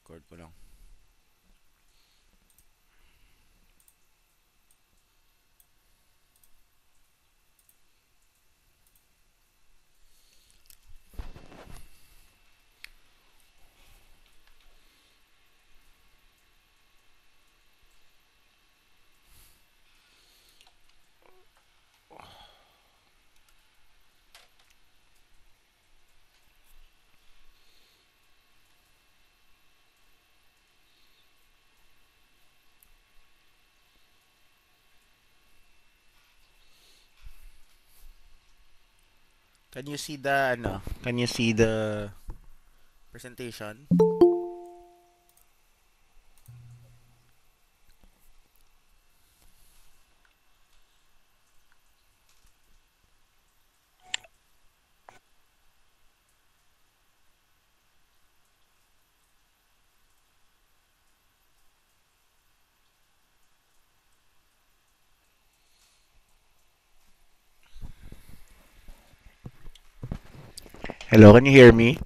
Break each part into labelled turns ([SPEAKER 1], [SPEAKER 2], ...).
[SPEAKER 1] Record ko lang. Can you see the ano? Can you see the presentation? Hello, can you hear me?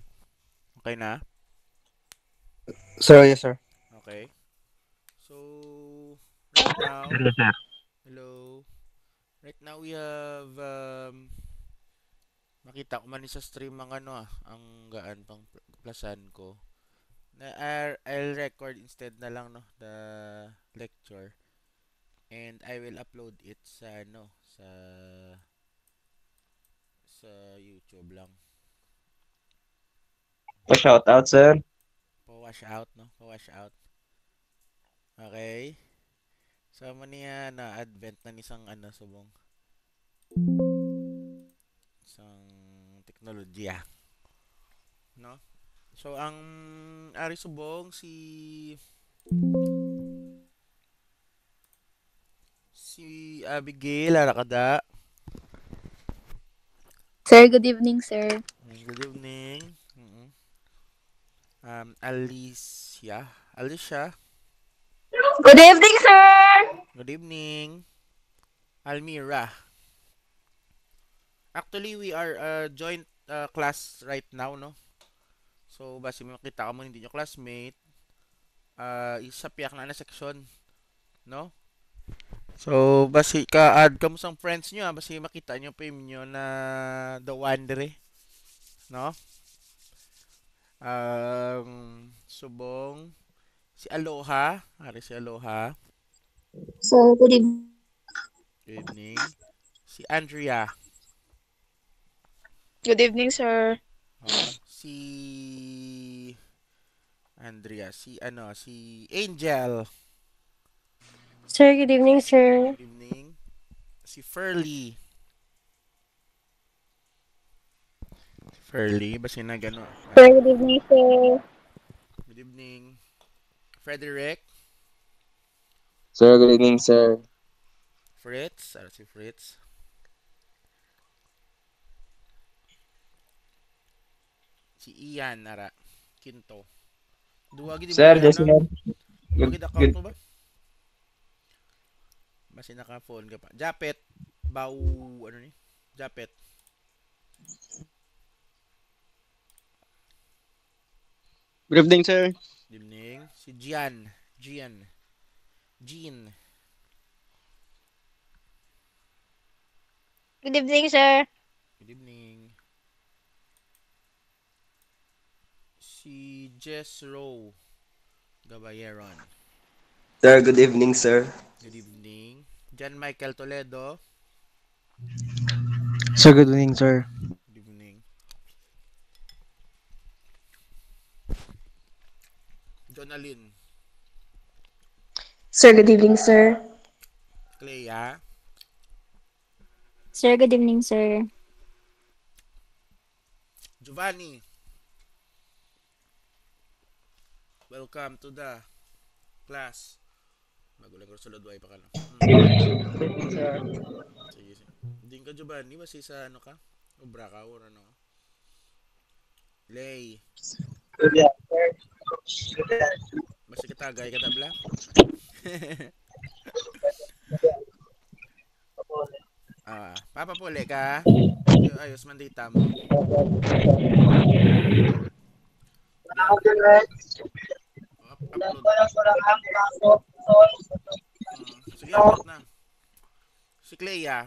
[SPEAKER 1] Okay na?
[SPEAKER 2] Sir, yes, sir.
[SPEAKER 1] Okay. So, right now,
[SPEAKER 2] Yes, sir.
[SPEAKER 1] hello. Right now we have makita ko man sa stream ang ano ang gaan pang plasan ko. I'll record instead na lang no the lecture and I will upload it sa ano sa YouTube lang.
[SPEAKER 2] Pa-shout out, sir.
[SPEAKER 1] Pa-wash out no, pa-wash out. Okay. So mo niya na advent na isang ano subong isang teknolohiya, no? So ang ari subong si Abigail Arakada.
[SPEAKER 3] Sir, good evening, sir.
[SPEAKER 1] Good evening. Alicia.
[SPEAKER 3] Good evening, sir.
[SPEAKER 1] Good evening. Almira. Actually, we are joint class right now, no? So, basi makita ka mo hindi nyo classmate, isa piyak na section, no? So, basi ka-add ka mo sang friends nyo, basi makita nyo pa nyo na the wandere, no? Subong, si Aloha, ari si Aloha,
[SPEAKER 3] Sir, good evening.
[SPEAKER 1] good evening. Si Andrea,
[SPEAKER 3] Good evening, sir.
[SPEAKER 1] si Andrea, si Angel,
[SPEAKER 4] Sir, good evening, sir.
[SPEAKER 1] good evening. Si Furley, basi na gano.
[SPEAKER 4] Sir, good evening, sir.
[SPEAKER 1] Good evening. Frederick,
[SPEAKER 2] Sir, good evening, sir.
[SPEAKER 1] Fritz, si Fritz. Si Ian, Quinto. Duwagi di mo
[SPEAKER 2] Sir,
[SPEAKER 1] na
[SPEAKER 2] just
[SPEAKER 1] ano?
[SPEAKER 2] here.
[SPEAKER 1] Duwagi
[SPEAKER 2] Good,
[SPEAKER 1] da account
[SPEAKER 2] good.
[SPEAKER 1] mo ba? Basi naka-phone ka pa. Japet, Bau, ano ni? Japet.
[SPEAKER 2] Good evening, sir.
[SPEAKER 1] Good evening. Si Jean.
[SPEAKER 3] Good evening, sir.
[SPEAKER 1] Good evening. Si Jess Rowe Gabayeron.
[SPEAKER 5] Sir, good evening, sir.
[SPEAKER 1] Good evening. John Michael Toledo.
[SPEAKER 2] Sir, good evening, sir.
[SPEAKER 1] Good evening. Jonalyn.
[SPEAKER 4] Sir, good evening, sir.
[SPEAKER 1] Clea.
[SPEAKER 3] Sir, good evening, sir.
[SPEAKER 1] Giovanni. Welcome to the class. Magulang ko sa Lodway pa ka no. Sige, sige. Hindi ka Giovanni, basi sa ano ka? Obra ka or ano? Lay. Basi kitagay ka tabla? Papapuli ka? Ayos man data mo. Diyan. upload. Sige, upload na. Si Clea,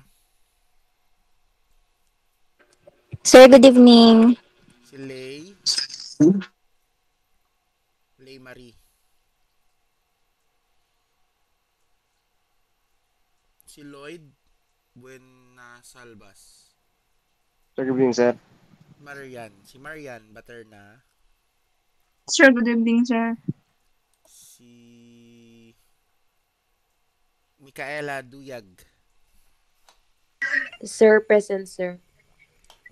[SPEAKER 3] Sir, good evening.
[SPEAKER 1] si Lay Marie, si Lloyd Buena Salvas,
[SPEAKER 2] Sir, good evening, sir.
[SPEAKER 1] Si Marian Baterna,
[SPEAKER 3] Sir, good evening, sir.
[SPEAKER 1] si Micaela Duyag,
[SPEAKER 4] Sir, present, sir.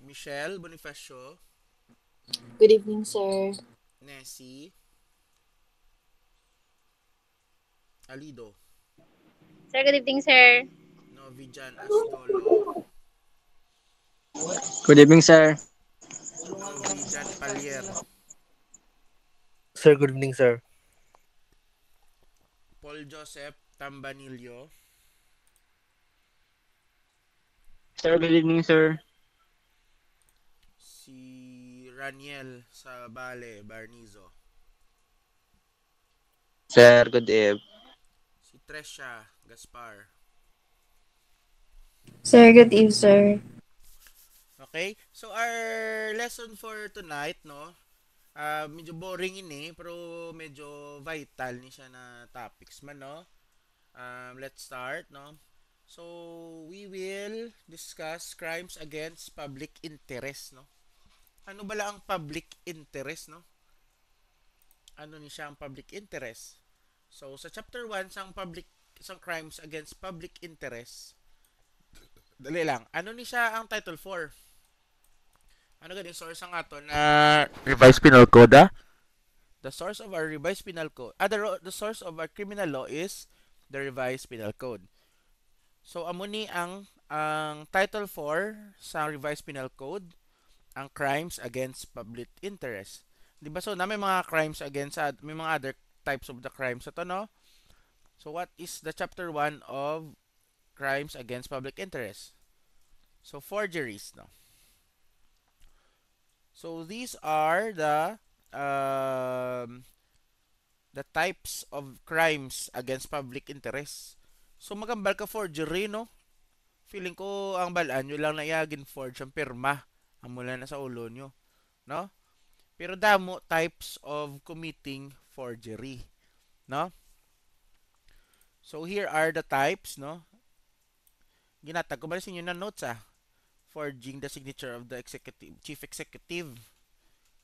[SPEAKER 1] Michelle Bonifacio,
[SPEAKER 3] Good evening, sir.
[SPEAKER 1] Nessie Alido,
[SPEAKER 3] Sir, good evening, sir.
[SPEAKER 1] Novijan Asdolo,
[SPEAKER 2] Good evening, sir.
[SPEAKER 1] Novijan Palier,
[SPEAKER 6] Sir, good evening, sir.
[SPEAKER 1] Paul Joseph Tambanillo,
[SPEAKER 2] Sir, good evening, sir.
[SPEAKER 1] si Raniel Sabale Barnizo,
[SPEAKER 2] Sir, good eve.
[SPEAKER 1] si Tresha Gaspar.
[SPEAKER 4] Sir, good eve, sir.
[SPEAKER 1] Okay? So our lesson for tonight, no? Medyo boring ini, pero medyo vital ni siya na topics man, no? Let's start, no? So, we will discuss crimes against public interest, no? Ano bala ang public interest, no? Ano ni siya ang public interest? So, sa chapter 1, isang crimes against public interest, dali lang. Ano ni siya ang title 4? Ano ganing source ang ato na revised penal code, ah? The source of our revised penal code. The source of our criminal law is the revised penal code. So amo ni ang title 4 sa revised penal code, ang crimes against public interest. 'Di ba? So na may mga crimes against may mga other types of the crimes ito, no? So what is the chapter 1 of crimes against public interest? So forgeries, no? So these are the types of crimes against public interest. So magambal ka forgery, no? Feeling ko ang balaan nyo lang na iagin forge ang pirma ang mula na sa ulo nyo, no? Pero damo types of committing forgery, no? So here are the types, no? Ginatag ko ba sa inyo na notes, ah? Forging the signature of the chief executive.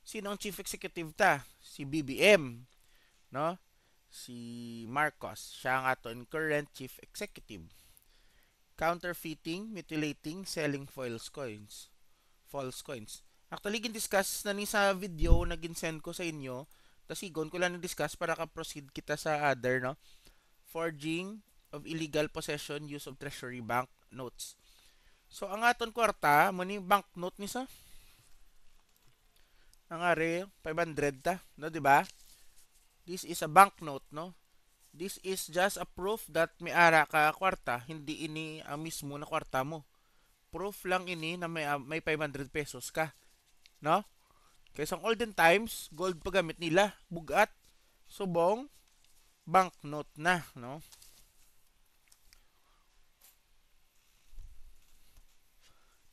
[SPEAKER 1] Sino ang chief executive ta? Si BBM, no? Si Marcos, siya ang aton current chief executive. Counterfeiting, mutilating, selling false coins. Actually, gin-discuss na ni sa video na gin-send ko sa inyo. Tapos igon ko lang na-discuss para ka-proceed kita sa other, no? Forging of illegal possession, use of treasury bank notes. So, ang aton kwarta, muni banknote ni sa. Ang are, 500 ta, no, di ba? This is a banknote, no? This is just a proof that may ara ka kwarta, hindi ini ang mismo na kwarta mo. Proof lang ini na may 500 pesos ka, no? Kaya sa olden times, gold pa gamit nila, bugat, subong, banknote na, no?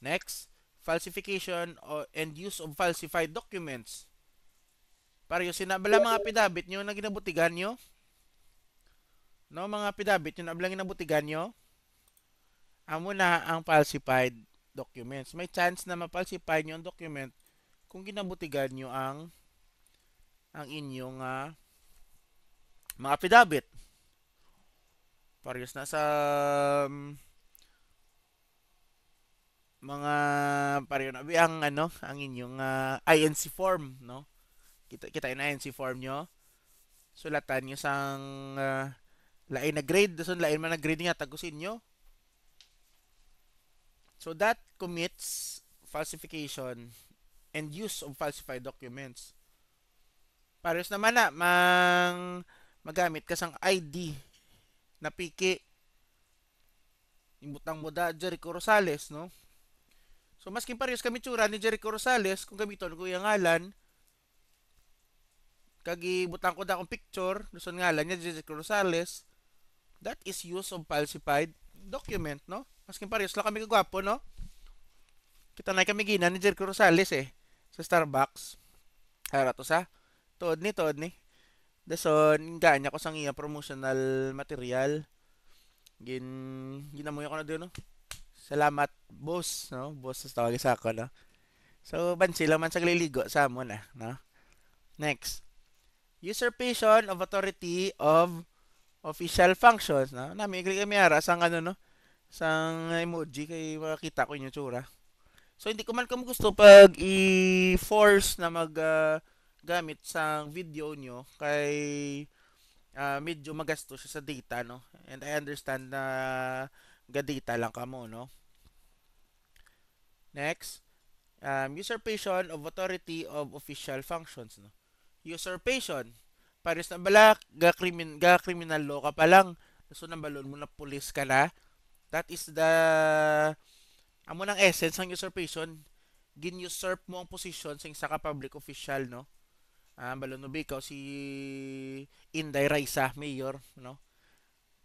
[SPEAKER 1] Next, falsification and use of falsified documents. Para yung sinabala mga pidabit nyo na ginabutigan nyo. No, mga pidabit nyo na ablang ginabutigan nyo. Amo na ang falsified documents. May chance na ma-falsify nyo ang document kung ginabutigan nyo ang inyong mga pidabit. Parehas na sa mga pareho na ang ang inyong INC form, no? Kita yung INC form nyo. Sulatan nyo sang lain na grade, dason lain man na grade nga tagusin nyo. So that commits falsification and use of falsified documents. Parehas naman na magamit ka sang ID na piki. Imbutang mo da Jericho Rosales, no? So, maski parehas kami tsura ni Jericho Rosales, kung gamiton ko yung ngalan, Kagibutang ko da akong picture, gusto ngalan niya, Jericho Rosales, that is use of falsified document, no? Maskin parehas lang kami kagwapo, no? Kita na kami gina ni Jericho Rosales sa Starbucks. Hara to sa, tood ni. Dason, ganya ko sang iya promotional material. Ginamuyo ko na doon, no? Salamat, boss, no? Boss, sa tawag sa ako, no? So, bansi lang man sa gliligo sa mo na, no? Next. Usurpation of authority of official functions, no? Nami, kami ara sang ano, no? Sang emoji, kay makakita ko yung tsura. So, hindi ko man kamo gusto pag i-force na gamit sang video nyo kay medyo magasto siya sa data, no? And I understand na data lang kamo, no? Next, usurpation of authority of official functions, no? Usurpation, pares na bala, criminal law ka pa lang, so nang balon mo na police ka na, that is the amo ng essence ng usurpation, gin-usurp mo ang posisyon sa isa ka public official, no? Balon no ikaw si Inday Raisa, mayor, no?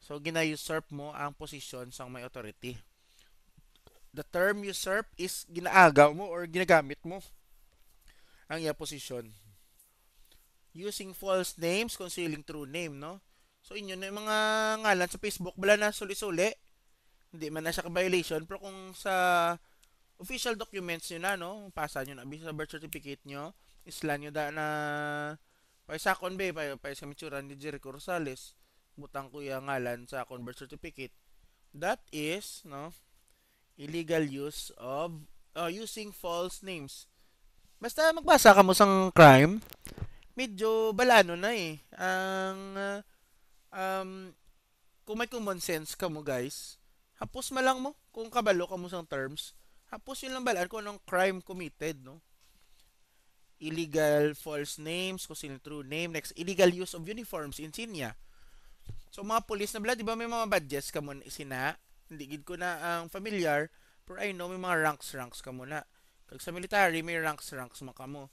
[SPEAKER 1] So gina-usurp mo ang posisyon sa may authority. The term usurp is ginaagaw mo or ginagamit mo ang iya posisyon. Using false names, concealing true name, no? So inyo na yung mga ngalan sa Facebook bala na suli-suli, hindi man na siya ka-violation, pero kung sa official documents nyo na, no? Pasa nyo na, sa birth certificate nyo, isla nyo da na paisakon ba, paisa mitsuran ni Jericho Rosales, butang ko yung ngalan sa akong birth certificate. That is, no? Illegal use of using false names. Basta magbasa ka mo sang crime, medyo balano na ang kung may common sense ka mo guys, hapos malang mo kung kabalo ka mo sang terms, hapos yun lang balaan kung anong crime committed, no? Illegal false names, kung true name. Next, illegal use of uniforms, insignia. So mga police na bala, di ba may mga badges ka mo isina? Hindi gid ko na ang familiar, pero I know may mga ranks ka mo na. Kag sa military may ranks man ka mo.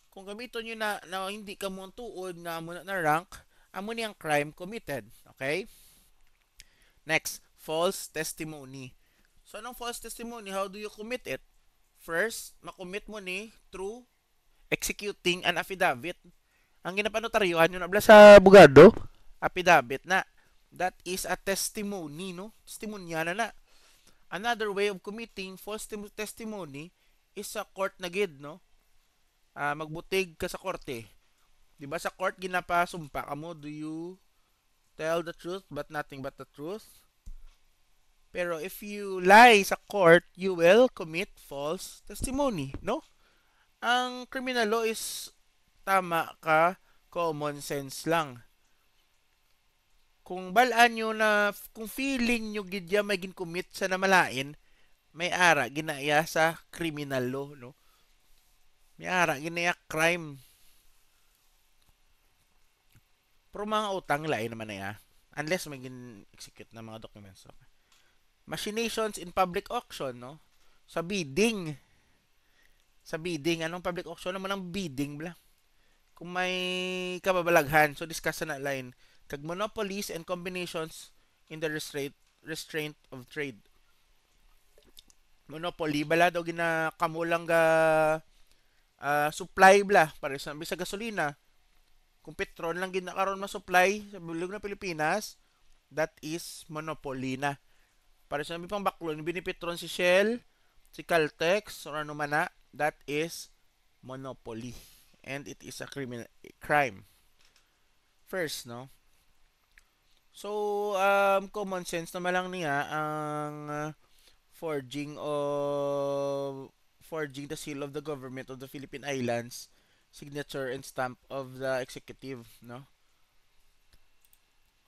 [SPEAKER 1] Kung gamiton nyo na hindi ka mo tuod na mo na rank, amo ni ang crime committed. Okay? Next, false testimony. So, anong false testimony? How do you commit it? First, makommit mo ni through executing an affidavit. Ang ginapanotaryuhan nyo na bala sa abogado, affidavit na. That is a testimony, no? Testimonya na. Another way of committing false testimony is sa court na gid, no? Magbutig ka sa korte. 'Di ba sa court ginapasumpa ka mo, do you tell the truth but nothing but the truth? Pero if you lie sa court, you will commit false testimony, no? Ang criminal law is tama ka, common sense lang. Kung balaan nyo na, kung feeling nyo gidya may gin-commit sa namalain, may ara ginaya sa criminal law, no? May ara ginaya crime. Pero mga utang lain naman na unless may gin-execute na mga documents. Okay. Machinations in public auction, no? Sa bidding. Anong public auction naman ang bidding, bla? Kung may kababalaghan, so discuss na line. Kag monopolies and combinations in the restraint of trade. Monopoly bala daw ginakamulang ga supply bla para sa bisa gasolina. Kung petrol lang ginakaroon ma-supply sa bulog na Pilipinas, that is monopoly na. Para sa pang baklon binipetron si Shell, si Caltex or ano man na, that is monopoly and it is a crime. First, no? So, common sense naman lang niya ang forging the seal of the government of the Philippine Islands, signature and stamp of the executive, no?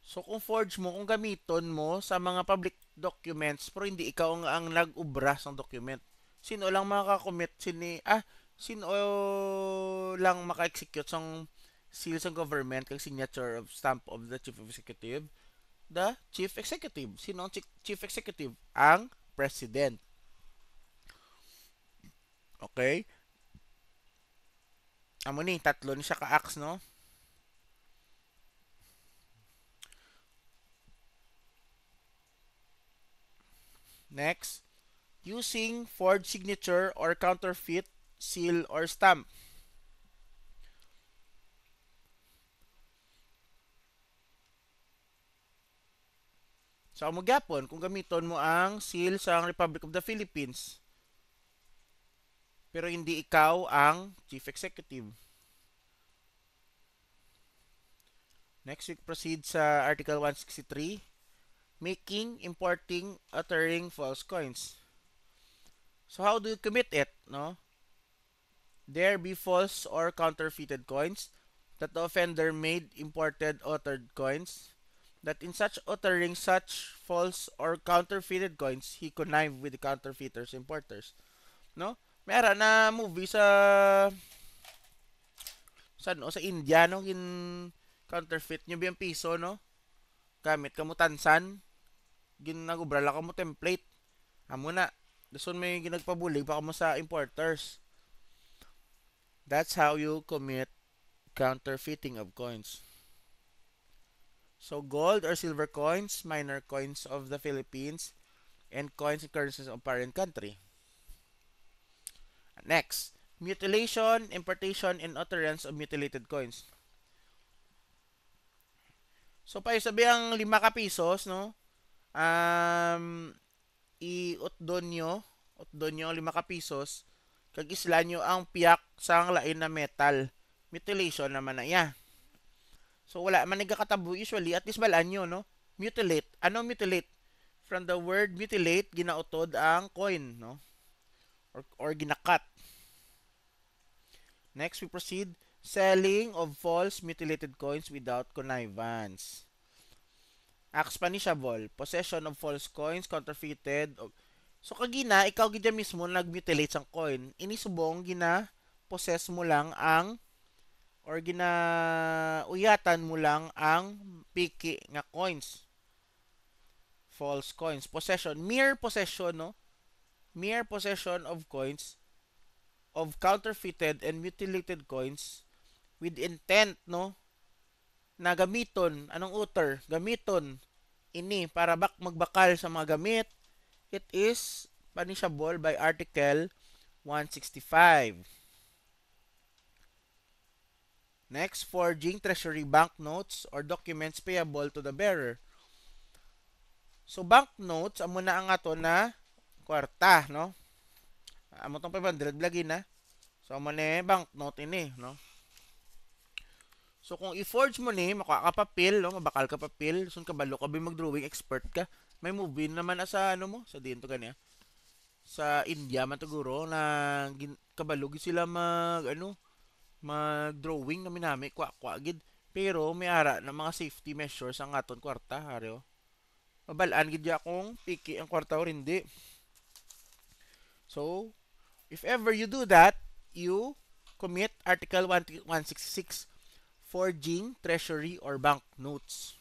[SPEAKER 1] So, kung forge mo, kung gamiton mo sa mga public documents, pero hindi ikaw ang nag-ubra sa document, sino lang makakommit, sino lang maka-execute sa seal sa government kag signature of stamp of the chief executive? The chief executive. Sino ang chief executive? Ang president. Okay? Amo ni tatlo ni siya ka-acts, no? Next, using forged signature or counterfeit seal or stamp. So, amo gyapon kung gamiton mo ang seal sa Republic of the Philippines pero hindi ikaw ang chief executive. Next, we proceed sa Article 163, making, importing, uttering false coins. So, how do you commit it, no? There be false or counterfeited coins that the offender made, imported, uttered coins, that in such uttering such false or counterfeited coins, he connived with the counterfeiters, importers. No? Mayroon na movie sa India, no? Gin counterfeit nyo ba yung piso, no? Gamit ka mo tansan, ginagubrala ka mo template. Amo na. Dason may ginagpabulig pa ka mo sa importers. That's how you commit counterfeiting of coins. So, gold or silver coins, minor coins of the Philippines, and coins and currencies of foreign country. Next, mutilation, importation, and utterance of mutilated coins. So, pa sabi ang 5 ka pesos, no? Utdon nyo ang 5 ka pesos, kag isla nyo ang piyak sa ang lain na metal. Mutilation naman na iya. So, wala man nagkakatabo usually, at least balaan nyo, no? Mutilate. Ano mutilate? From the word mutilate, ginautod ang coin, no? Or ginakat. Next, we proceed. Selling of false mutilated coins without connivance. Acts punishable. Possession of false coins, counterfeited. So, kagina, ikaw gina mismo nag-mutilate sang coin. Inisubong, gina-possess mo lang ang or ginauyatan mo lang ang piki nga coins. False coins. Possession. Mere possession, no? Mere possession of coins, of counterfeited and mutilated coins with intent, no? Na gamiton, anong utter? Gamiton ini para magbakal sa mga gamit. It is punishable by Article 165. Next, forging treasury banknotes or documents payable to the bearer. So, banknotes, amo na ang ato na kwarta, no? Amo tong 500 lagi na. So, amo na banknote ini, no? So, kung i-forge mo ni, makakapapil, no? Mabakal ka papil, sun kabalo ka ba mag-drawing expert ka. May movie naman sa ano mo, sa din to kanya. Sa India man siguro na kabalog sila mag-drawing na minami, kwa gid. Pero may ara na mga safety measures ang aton kwarta, haryo. Mabalaan gid akong piki ang kwarta or hindi. So, if ever you do that, you commit Article 166, forging treasury or bank notes.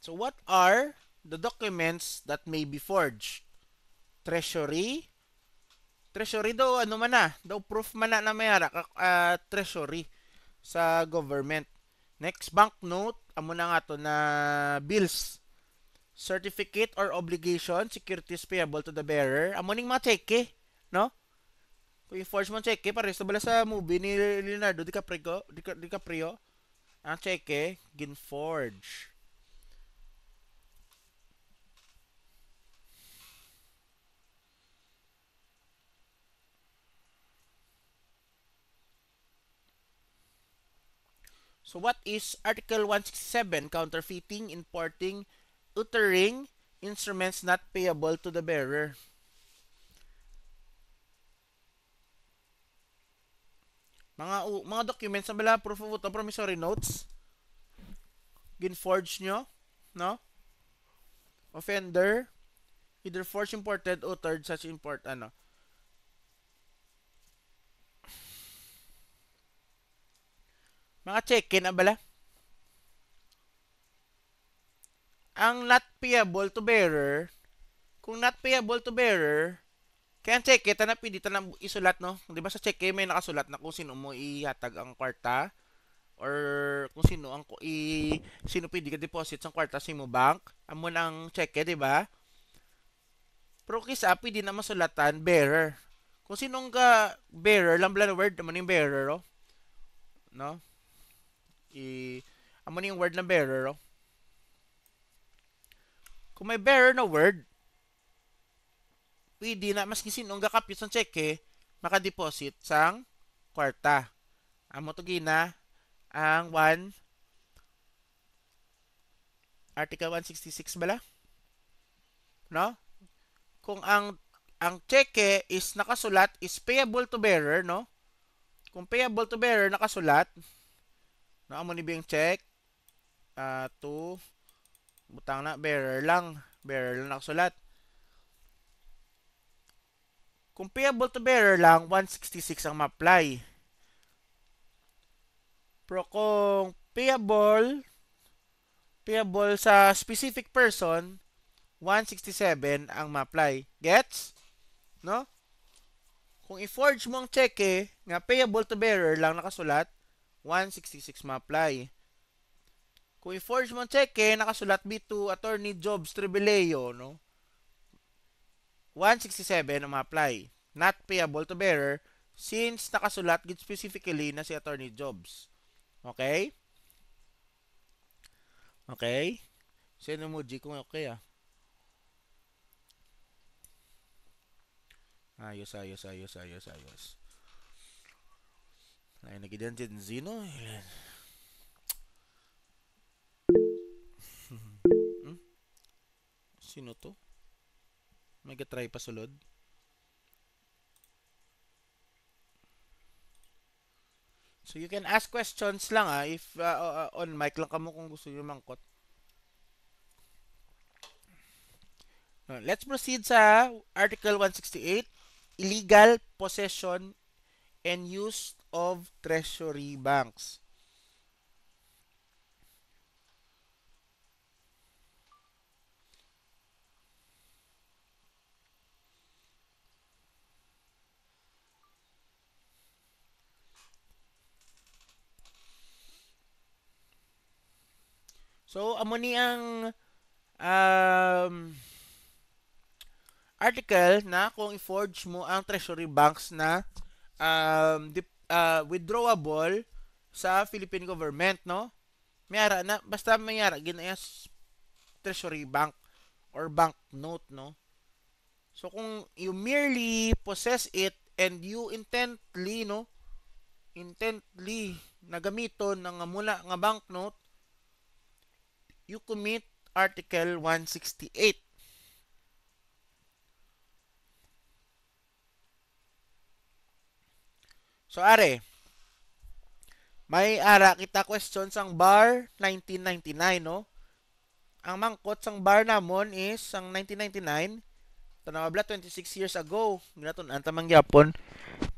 [SPEAKER 1] So, what are the documents that may be forged? Treasury. Treasury daw, ano man na. Daw proof man na mayara treasury sa government. Next, banknote. Amo na nga to na bills. Certificate or obligation, securities payable to the bearer. Amo ning mga cheque, no? Kung i-forge mo cheque, pares na bala sa movie ni Leonardo DiCaprio, ang cheque, gin-forge. So what is Article 167? Counterfeiting, importing, uttering, instruments not payable to the bearer. Mga documents na bala, proof of promissory notes, gin-forge nyo, no? Offender, either forged, imported, uttered, such import, mga check-in na bala. Ang not payable to bearer, Kung not payable to bearer, kaya ang cheque, tanap pwede tanap isulat, no? Di ba sa cheque may nakasulat na kung sino mo ihatag ang kwarta or kung sino ang sino pwede ka deposit sa kwarta sa mo bank. Amo ng cheque, di ba? Pero kisa, pwede na masulatan bearer. Kung sinong ka bearer, lang bala word naman yung bearer, oh. No? Amo na yung word ng bearer, oh. Kung may bearer na word, pwede na maski sinong gakapit sa cheque, makadeposit sang kwarta. Amo to gina ang Article 166 bala? No? Kung ang cheque is nakasulat is payable to bearer, no? Kung payable to bearer nakasulat, no, amo ni bing check to butang na bearer lang nakasulat. Kung payable to bearer lang, 166 ang ma-apply. Pero kung payable sa specific person, 167 ang ma-apply. Gets? No? Kung i-forge mo ang cheque nga payable to bearer lang nakasulat, 166 ma-apply. Kung i-forge mo ang cheque nakasulat B2 Attorney Jobs Tribeleo, no? 167 ang ma-apply. Not payable to bearer since nakasulat gid specifically na si Attorney Jobs. Okay? Okay? Sino emoji kung okay ah. Ayos. Ay, nagidan din Zino. Sino to? May gatry pa sulod. So you can ask questions lang if on mic lang kamo kung gusto niyo mangkot. Let's proceed sa Article 168, illegal possession and use of treasury banks. So, amo ni ang article na kung i-forge mo ang treasury banks na withdrawable sa Philippine government, no? Mayara na, basta mayara ginayas treasury bank or bank note, no? So, kung you merely possess it and you intently na gamiton ng mula nga banknote, you commit Article 168. So, are, may ara kita questions ang bar 1999, no? Ang mangkot sang bar namon is ang 1999, tanawabla 26 years ago. Ginaton anta mangyapon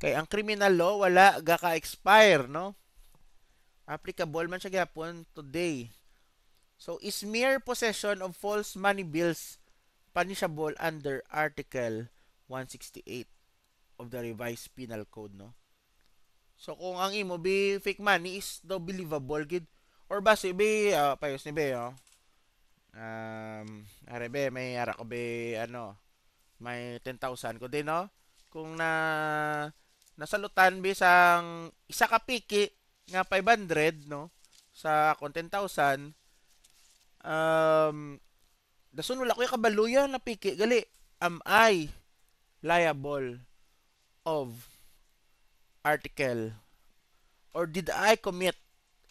[SPEAKER 1] kay ang criminal law wala gaka-expire, no? Applicable man siya gyapon today. So, is mere possession of false money bills punishable under Article 168 of the Revised Penal Code, no? So, kung ang imo be fake money is daw believable, gid. Or base be, payos ni be, oh. Are be, may ara ko be, may 10,000 ko din, no? Kung nasalutan be sang isa ka piki nga 500, no? Sa akong 10,000, dasun wala ko yung kabaluya na piki gali, am I liable of article or did I commit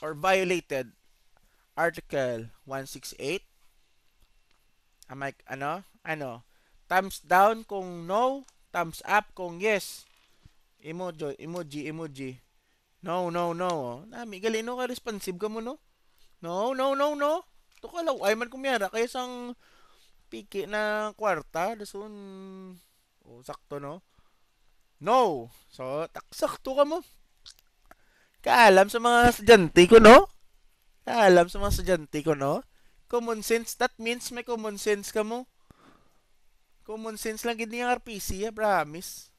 [SPEAKER 1] or violated Article 168? Am I thumbs down kung no, thumbs up kung yes. Emoji. No. Nami gali no ka responsive ka mo, no? No. To ka law ay man kumyara kay sang piki na kwarta dasun sakto, no? No. So sakto ka mo. Kaalam sa mga estudyante ko, no? Common sense, that means may common sense ka mo. Common sense lang gid niya RPC, promise.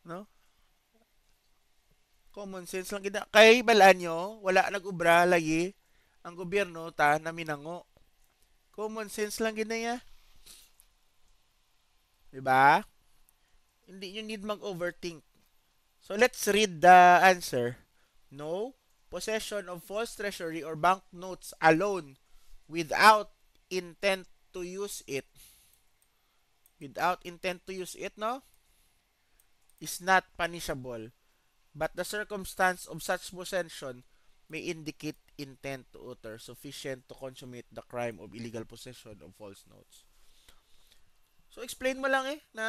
[SPEAKER 1] No? Common sense lang gid. Kay balaan nyo, wala nag-ubra lagi ang gobyerno ta na minango. Common sense lang gid niya. 'Di ba? Hindi you need mag-overthink. So let's read the answer. No, possession of false treasury or banknotes alone without intent to use it. Without intent to use it, no? Is not punishable. But the circumstance of such possession may indicate intent to utter sufficient to consummate the crime of illegal possession of false notes. So explain mo lang na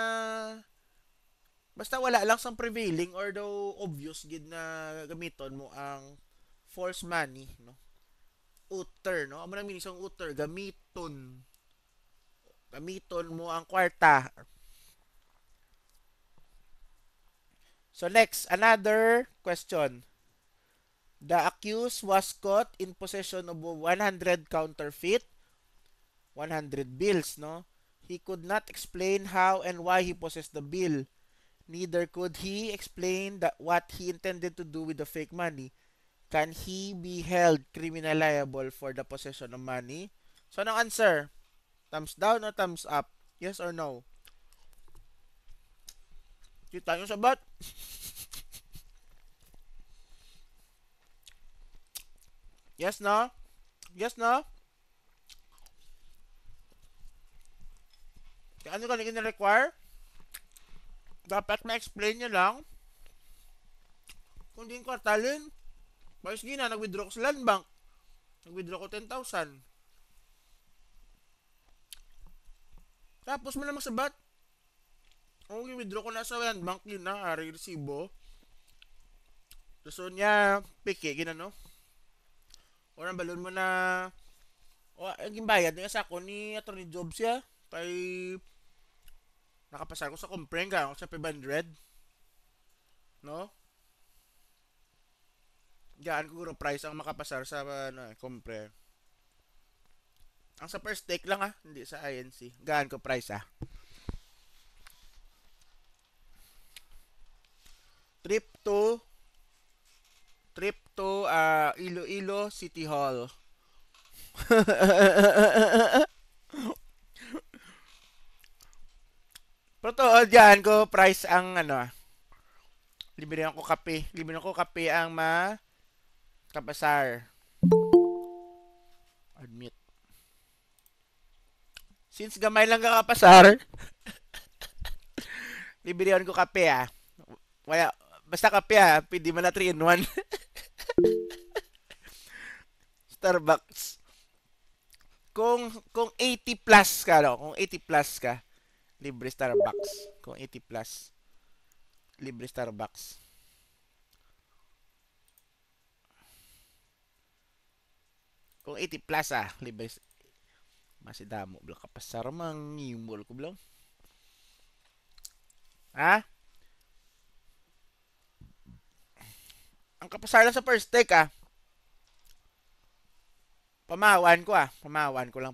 [SPEAKER 1] basta wala lang sang prevailing or daw obvious gid na gamiton mo ang false money, no? Utter, no? Amo nang meaning sang utter, gamiton. Gamiton mo ang kwarta. So next, another question. The accused was caught in possession of 100 counterfeit 100 bills, no? He could not explain how and why he possessed the bill. Neither could he explain what he intended to do with the fake money. Can he be held criminal liable for the possession of money? So, anong answer? Thumbs down or thumbs up? Yes or no? Kita yung sabat? Yes, no? Yes, no? Ano ka na require? Dapat ma-explain nyo lang. Kung di yung kwartalin, bayos gina, nag-withdraw ko sa land bank. Nag-withdraw ko 10,000. Tapos mo na magsabat. O, withdraw ko na sa land bank, yun na, ari resibo. So niya, piki, ginano. O, nang balon mo na, o, ang bayad niya sa ako ni Attorney Jobs ya. Kay, nakapasar ko sa compreng ka, ako sa 500. No? Diyan ko price ang makapasar sa compre. Ang sa first take lang hindi sa INC. Gaan ko price Trip to Iloilo City Hall. Pero to, diyan ko price ang libre ko kape. Libre ko kape ang kapasar. Admit. Since gamay lang ka kapasar, libre ko kape Wala, basta kape pwede man na 3 in 1. Starbucks. Kung 80 plus ka, no? Kung 80 plus ka, libre Starbucks. Kung 80 plus, libre Starbucks. Kung 80 plus libre. Masidamo bla kapasar mang ngimol ko blang. Ang kapasar lang sa first take Pamawan ko Pamawan ko lang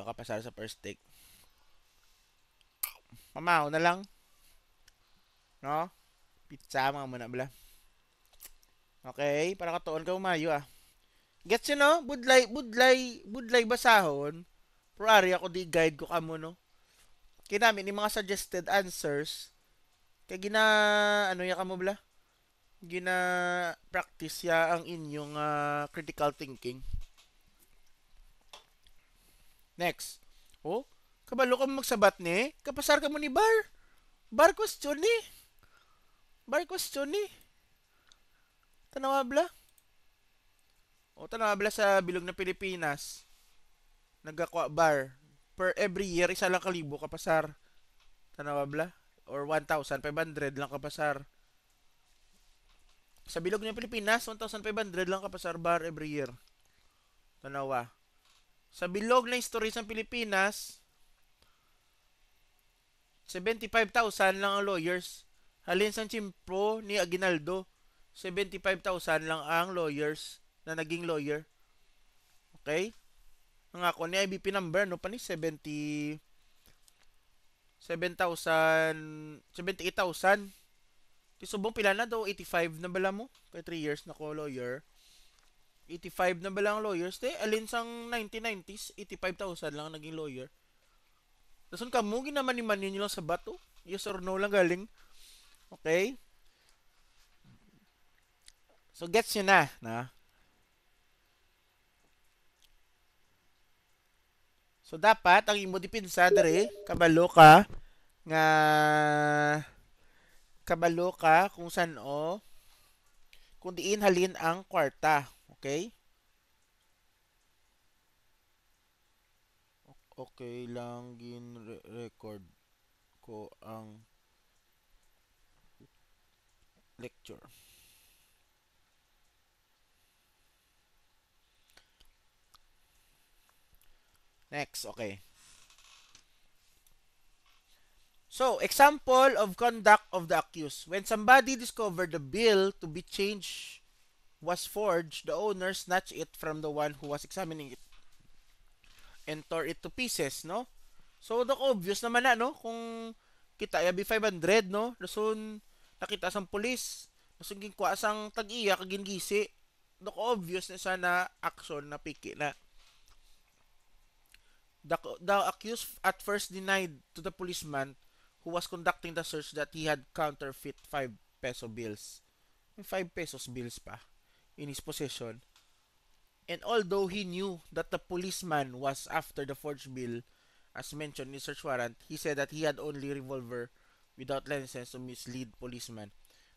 [SPEAKER 1] kapasar sa first take. Pamaw na lang. No? Pizza mga muna bala. Okay, para katuon ka umayo Gets you no? Budlay basahon. Pero ari ako di guide ko kamo no. Kinami ni mga suggested answers. Kaya ano ya kamo bala? Practice ya ang inyong critical thinking. Next. Oh, kabalo ka magsabat ni? Kapasar ka mo ni bar. Bar question ni. Tanawa bla? O tanawa bla sa bilog na Pilipinas. Nagakwa bar. Per every year, 1,000 kapasar. Tanawa bla? Or 1,500 lang kapasar. Sa bilog ng Pilipinas, 1,500 lang kapasar bar every year. Tanawa. Sa bilog na history sa Pilipinas, 75,000 lang ang lawyers. Halin sa Chimpro ni Aguinaldo, 75,000 lang ang lawyers na naging lawyer. Okay? Ang ako ni IBP number no pa ni 78,000 Tisubong pila na daw 85 na bala mo kay 3 years na ko lawyer. 85 na bala ang lawyers te alin sang 1990s 85,000 lang naging lawyer. Dason ka mo ginaman ni man niyo lang sa bato. Yes or no lang galing. Okay? So gets nyo na. So dapat ang imo dipinsa dere nga kabalo ka kung saan kung diin halin ang kwarta. Okay? Okay lang record ko ang lecture. Next, okay. So, example of conduct of the accused. When somebody discovered the bill to be changed was forged, the owner snatched it from the one who was examining it and tore it to pieces, no? So, the obvious naman na, no? Kung kita yabi 500, no? Dasun nakita sang pulis, dasun ginkuha sang tag-iya kagin gisi. The obvious na sana action na piki na. The accused at first denied to the policeman who was conducting the search that he had counterfeit 5 peso bills. May 5 pesos bills pa in his possession. And although he knew that the policeman was after the forged bill, as mentioned in search warrant, he said that he had only revolver without license to mislead policeman.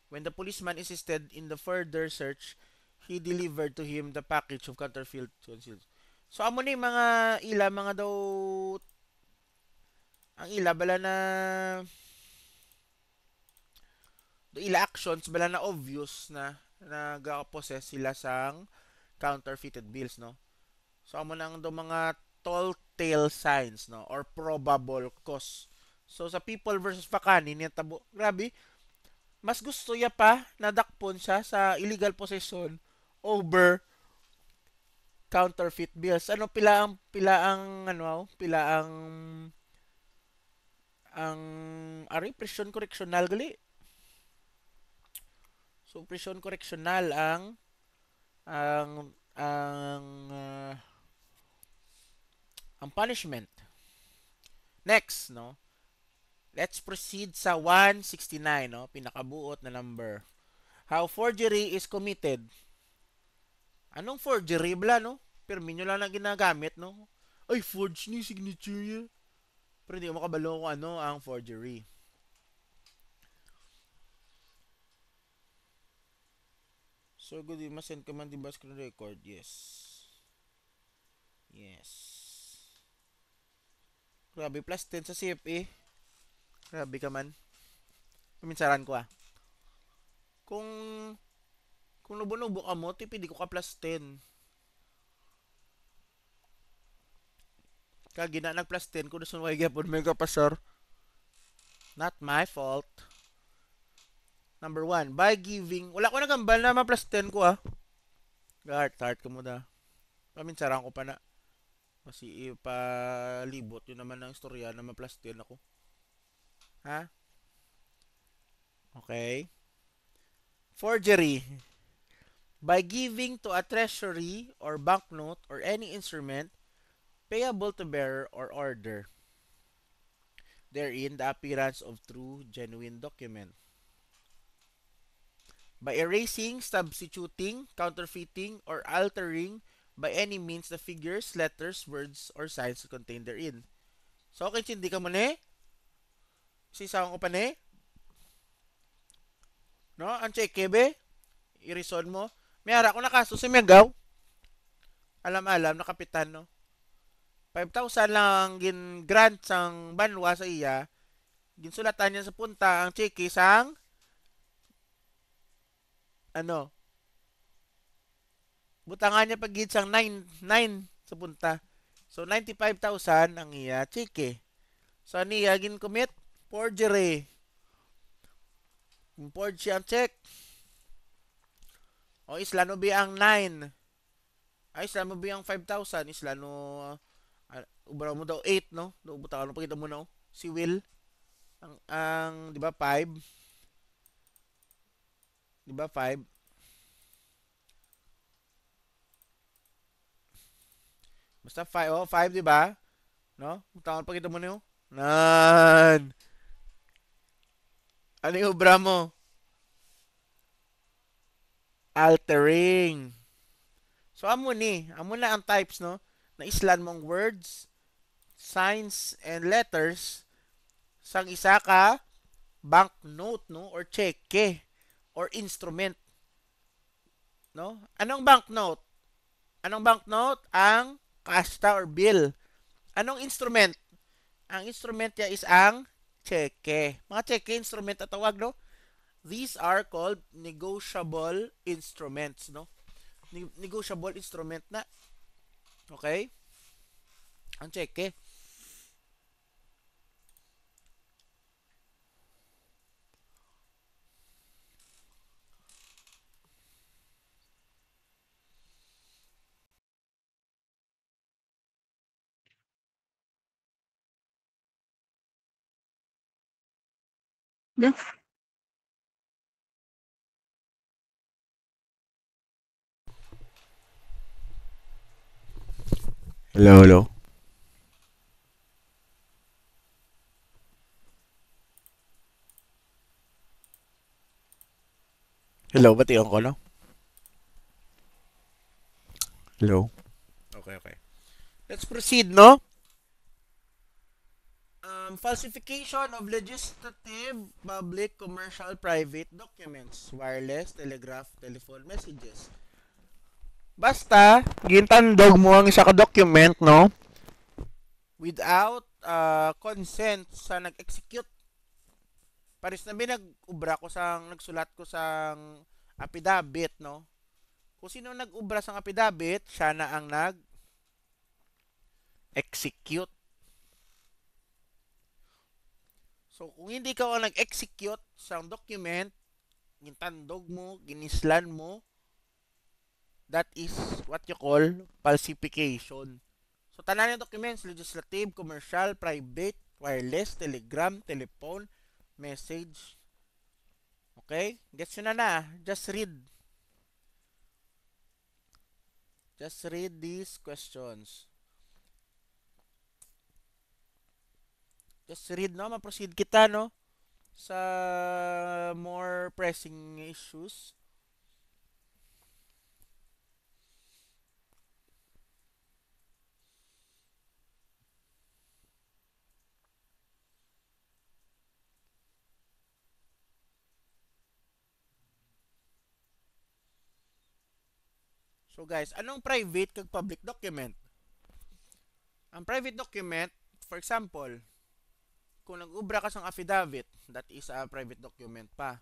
[SPEAKER 1] When the policeman insisted in the further search, he delivered to him the package of counterfeit concealed. So amo ni mga mga daw ang bala na do actions bala na obvious na nagapossess sila sang counterfeited bills, no. So amo nang do mga telltale signs, no, or probable cause. So sa People versus Facani niya tabo, grabe, mas gusto ya pa nadakpon siya sa illegal possession over counterfeit bills. Ano pila ang presyon correctional gali. So presyon correctional ang punishment. Next, no. Let's proceed sa 169, no, pinakabuot na number. How forgery is committed. Anong forgery bla, no? Permi nyo lang na ginagamit, no? Ay, forge ni signature niya. Pero hindi ko makabalo kung ano ang forgery. So, good, ma-send ka man diba screen record? Yes. Yes. Grabe, plus 10 sa CFA. Grabe ka man. Paminsaran ko Kung nubo-nubo ka mo, tipidi ko ka plus 10. Kagina nag plus 10 ko doon way gyapon mega pasar. Not my fault. Number 1, by giving, wala ko nagambal na ma plus 10 ko Heart ko mo da. Paminsaran ko pa na. Kasi ipalibot yun naman ang istorya na ma plus 10 ako. Ha? Okay. Forgery. By giving to a treasury or banknote or any instrument payable to bearer or order therein the appearance of true genuine document. By erasing, substituting, counterfeiting, or altering by any means the figures, letters, words, or signs contained therein. So, okay, hindi ka mo ne? Sisawang ko pa ne? No? Ang cheque be? I-resolve mo? May ara ko na kaso si Megaw. Alam, na kapitan, no? 5,000 lang gin grant sang banwa sa iya. Ginsulatan niya sa punta ang cheque sang butangan niya pag sang 9 sa punta. So 95,000 ang iya cheque. So niya gin commit forgery. Forge siya ang check. O islano bi ang 9. Ay islano bi ang 5,000, islano Ubra mo daw 8, no? Buta ka, pakita mo, no? Si Will, di ba, 5? Di ba, 5? Basta 5, oh, 5, di ba? No? Buta ka, pakita mo, no? Nan! Ano yung ubra mo? Altering. So, amo na ang types, no? Na islan mong words, signs, and letters sang isa ka banknote, no? Or cheque, or instrument, no? Anong banknote? Anong banknote? Ang kasta or bill. Anong instrument? Ang instrument niya is ang cheque. Mga cheque instrument at tawag, no? These are called negotiable instruments, no? Negotiable instrument na. Okay? Ang cheque. Hello, hello. Hello, batiyan ko, no? Hello. Okay, okay. Let's proceed, no? Falsification of legislative, public, commercial, private documents, wireless, telegraph, telephone messages. Basta, gintandog mo ang isa ka document, no? Without consent sa nag-execute. Paris na binag-ubra ko sang nagsulat ko sang affidavit, no? Kung sino nag-ubra sang affidavit, siya na ang nag-execute. So, kung hindi ka ang nag-execute sa document, gintandog mo, ginislan mo, that is what you call falsification. So, tanan ng documents, legislative, commercial, private, wireless, telegram, telephone, message. Okay? Gets nyo na. Just read. Just read these questions. Just read, no? Ma-proceed kita, no? Sa more pressing issues. So guys, anong private kag public document? Ang private document, for example, kung nag-ubra ka sang affidavit, that is a private document pa.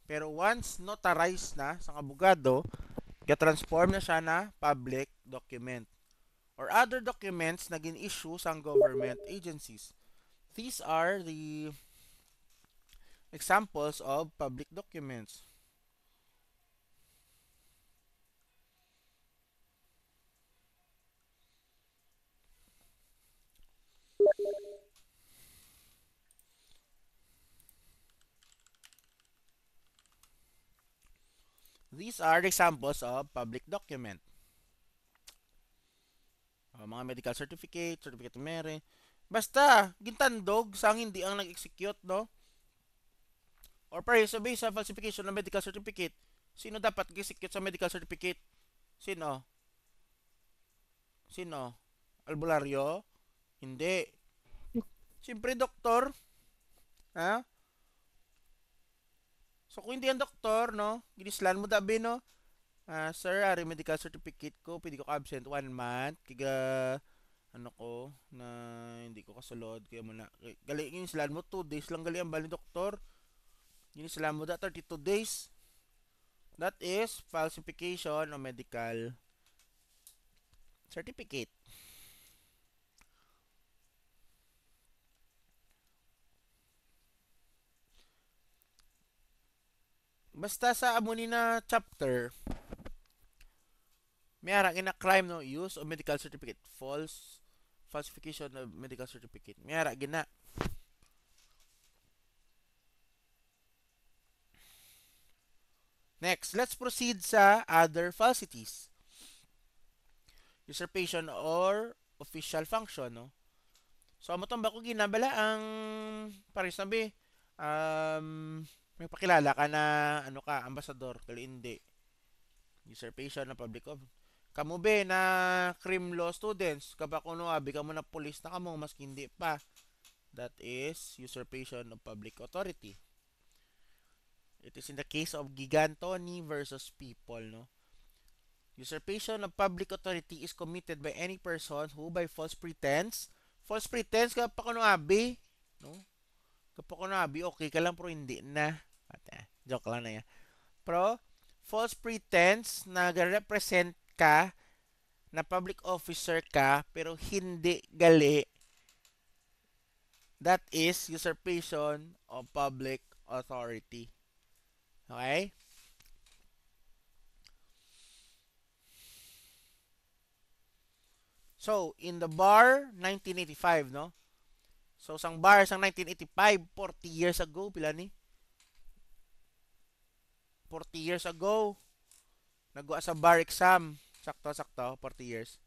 [SPEAKER 1] Pero once notarized na sa abogado, get-transform na siya na public document or other documents na gin-issue sa government agencies. These are the examples of public documents. These are examples of public document. Mga medical certificate, certificate of merit. Basta, gintandog sang hindi ang nag-execute, no? Or pare, sabi sa falsification ng medical certificate, sino dapat mag-execute sa medical certificate? Sino? Sino? Albularyo? Hindi. Siyempre, doktor. Ha? So, kung hindi ang doktor, no? Ginislan mo dabi, no? Sir, ari medical certificate ko, pwede ko absent 1 month. Kiga, ano ko, na hindi ko kasulod. Kaya mo na, gali, ginislan mo 2 days lang gali ang bali doktor. Ginislan mo da 32 days. That is falsification of medical certificate. Basta sa amo ni na chapter, may arang ina crime, no, use of medical certificate, false falsification of medical certificate. Mayara gina. Next, let's proceed sa other falsities. Usurpation or official function, no? So, amo tong bako ginabala ang pares sabi may pakilala ka na ano ka, ambasador, kali hindi. Usurpation na public of. Kamu be na crim law students, kaba kuno abi kamo na police na kamo mas hindi pa. That is usurpation of public authority. It is in the case of Gigantoni versus people, no? Usurpation of public authority is committed by any person who by false pretense ka pa kuno abi, no? Kapag kuno abi, okay ka lang pero hindi na. Joke lang na yan. Pero false pretense na represent ka na public officer ka pero hindi gali, that is usurpation of public authority. Okay? So, in the bar, 1985, no? So, sang bar, sang 1985, 40 years ago, pila ni? 40 years ago, nagwa sa bar exam. Sakto, 40 years.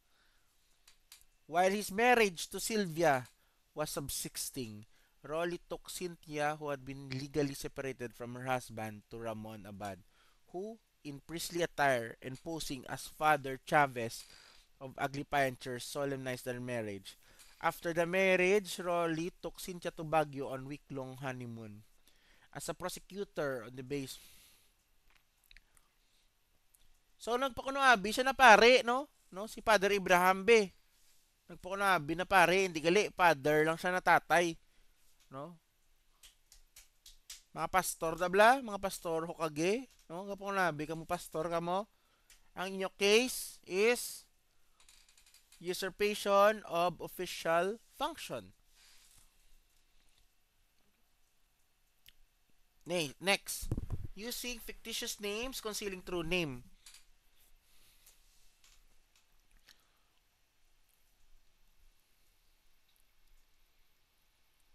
[SPEAKER 1] While his marriage to Sylvia was subsisting, Rolly took Cynthia, who had been legally separated from her husband, to Ramon Abad, who, in priestly attire and posing as Father Chavez of Aglipayan Church, solemnized their marriage. After the marriage, Rolly took Cynthia to Baguio on week-long honeymoon. As a prosecutor on the base. So, nagpakunabi siya na pare, no? No? Si Father Abraham be. Nagpakunabi na pare, hindi gali. Father lang siya na tatay. No? Mga pastor dabla, mga pastor hokage, no? Kapag nabi kamo pastor kamo, ang inyo case is usurpation of official function. Next, using fictitious names, concealing true name.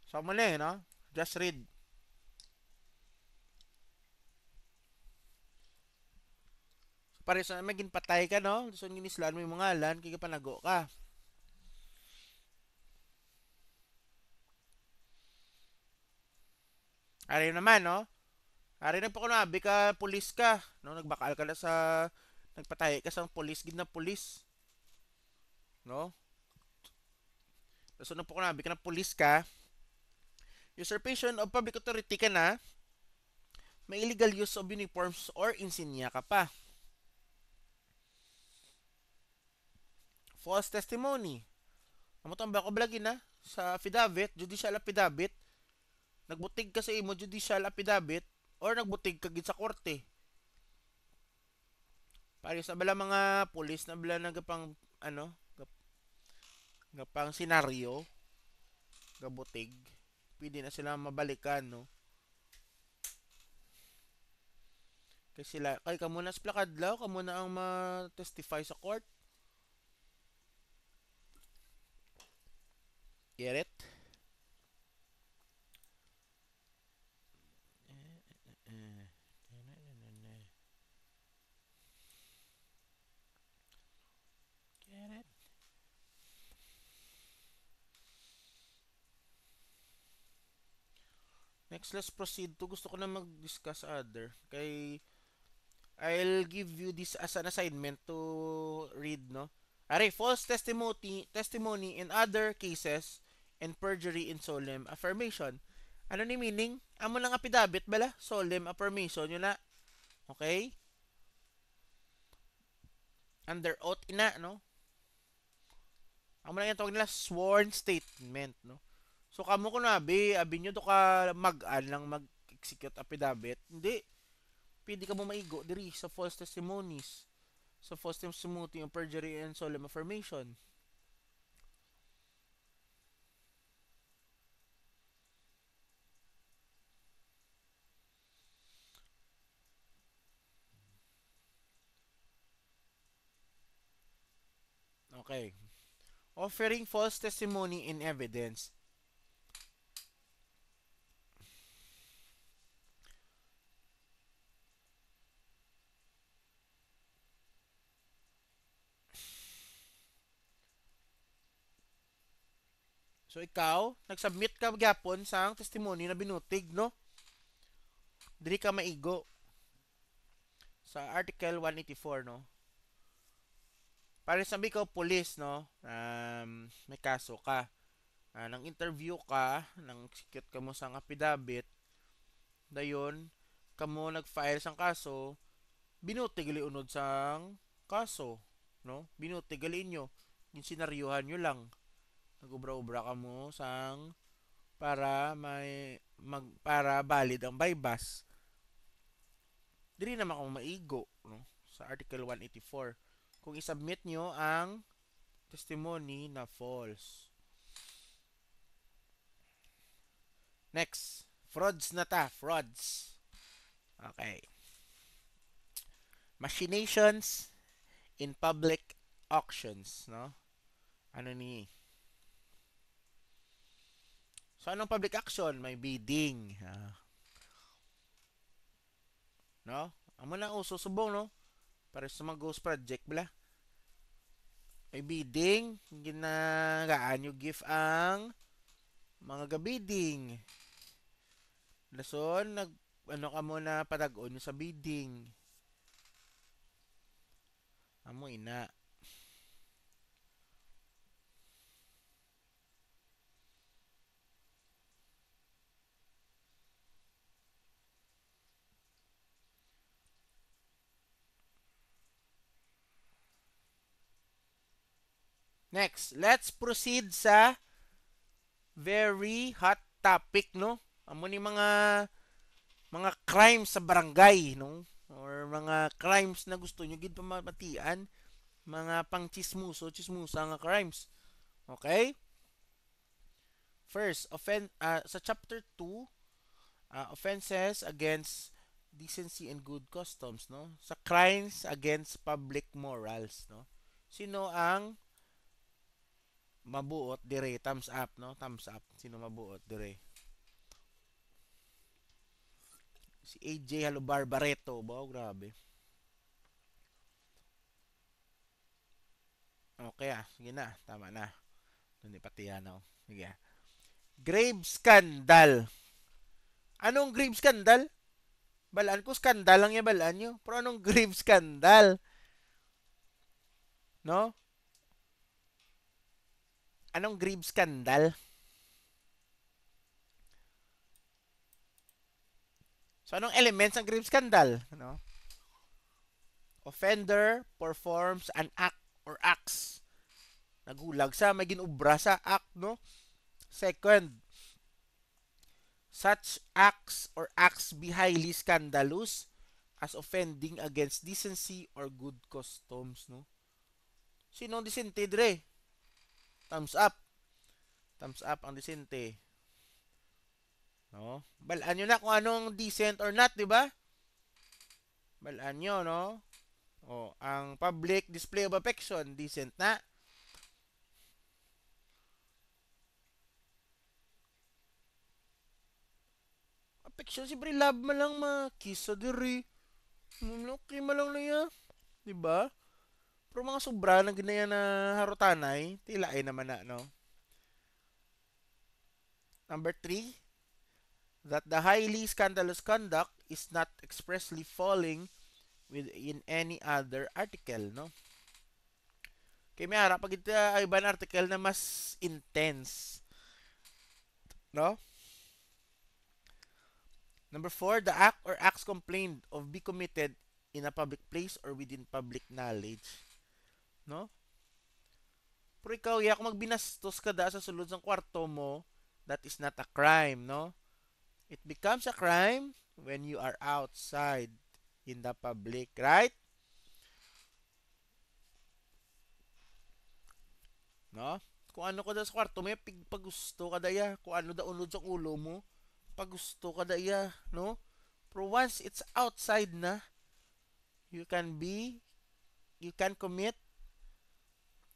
[SPEAKER 1] So, mali, no? Just read. So, pare sa maging patay ka, no? So, ginislan mo yung mga alan, kaya panago ka. Ari naman, no? Ari nagpakunabi ka, pulis ka, no? Nagbakal ka na sa nagpatay ka sa pulis, gid na pulis. No? So, nagpakunabi ka na pulis ka, usurpation of public authority ka na, may illegal use of uniforms or insignia ka pa. False testimony. Amo tong bako blagin na sa affidavit, judicial affidavit. Nagbutig ka sa imo judicial affidavit or nagbutig ka gid sa korte. Pare sa bala mga pulis na bala nagapang ano, gapang senaryo, gabutig. Pwede na sila mabalikan, no? Kay sila, kay kamo na sa plakadlaw, kamo na ang ma-testify sa court. Get it? Get it? Next, let's proceed to gusto ko na mag-discuss other. Kay I'll give you this as an assignment to read, no? Are false testimony in other cases and perjury in solemn affirmation. Ano ni meaning? Amo ng affidavit bala? Solemn affirmation yun na. Okay? Under oath ina, no? Amo lang yung tawag nila sworn statement, no? So kamo ko na abi nyo to ka mag-an lang mag-execute affidavit. Hindi. Pwede ka mo maigo diri sa false testimonies. Sa false testimony of perjury and solemn affirmation. Okay. offering false testimony in evidence. So ikaw, nagsubmit ka gyapon sang testimony na binutig, no? Dili ka maigo sa Article 184, no? Para sabi ko, police, no? May kaso ka. Nang interview ka, nang sikit ka mo sang affidavit, dayon, kamo nag-file sang kaso, binutig gali unod sang kaso, no? Binutig gali inyo. Ginsenaryohan nyo lang. Nagubra-ubra ka mo sang para valid ang bypass. Dili naman ako maigo, no? Sa Article 184 kung isubmit nyo ang testimony na false. Next, frauds na ta, frauds. Okay. Machinations in public auctions, no? Ano ni? So, anong public action? May bidding. No? Amo na uso subong, no? Para sa mga ghost project, bala. May bidding. Ginagaan yung gift ang mga gabidding. Lason, ano ka muna patagon sa bidding. Amo ina. Next, let's proceed sa very hot topic, no? Amo ni mga crimes sa barangay, no? Or mga crimes na gusto nyo gid pamatian, mga pang chismusa nga crimes. Okay? First, sa chapter 2, offenses against decency and good customs, no? Sa crimes against public morals, no? Sino ang mabuot dire? Thumbs up, no? Thumbs up. Sino mabuot dire? Si AJ Halubar Barreto. Wow, grabe. Okay sige na. Tama na. Hindi pati yan, no? Sige. Grave scandal. Anong grave scandal? Balaan ko, skandal lang yung balaan nyo. Pero anong grave scandal? No? Anong grave scandal? So, anong elements ng grave scandal? No? Offender performs an act or acts. Nagulag sa, may ginubra sa act, no? Second, such acts or acts be highly scandalous as offending against decency or good customs, no? Sino ang decente, Dre? Thumbs up. Thumbs up ang decente. No? Balaan nyo na kung anong decent or not, di ba? Balaan nyo, no? Ang public display of affection, decent na. Affection, siyempre love mo lang kiss sa diri. Okay mo lang na yan. Di ba? Pero mga sobra na ganyan na harutanay, tilaay naman na, no? Number 3, that the highly scandalous conduct is not expressly falling within any other article, no? Kaya may harap pag ito ibang article na mas intense, no? Number 4, the act or acts complained of be committed in a public place or within public knowledge, no? Pero ikaw, kung magbinastos ka da sa sulod ng kwarto mo, that is not a crime, no? It becomes a crime when you are outside in the public, right? No? Kung ano ka da sa kwarto mo, pagusto ka daya. Kung ano da unod sa ulo mo, pagusto ka daya, no? Pero once it's outside na, you can commit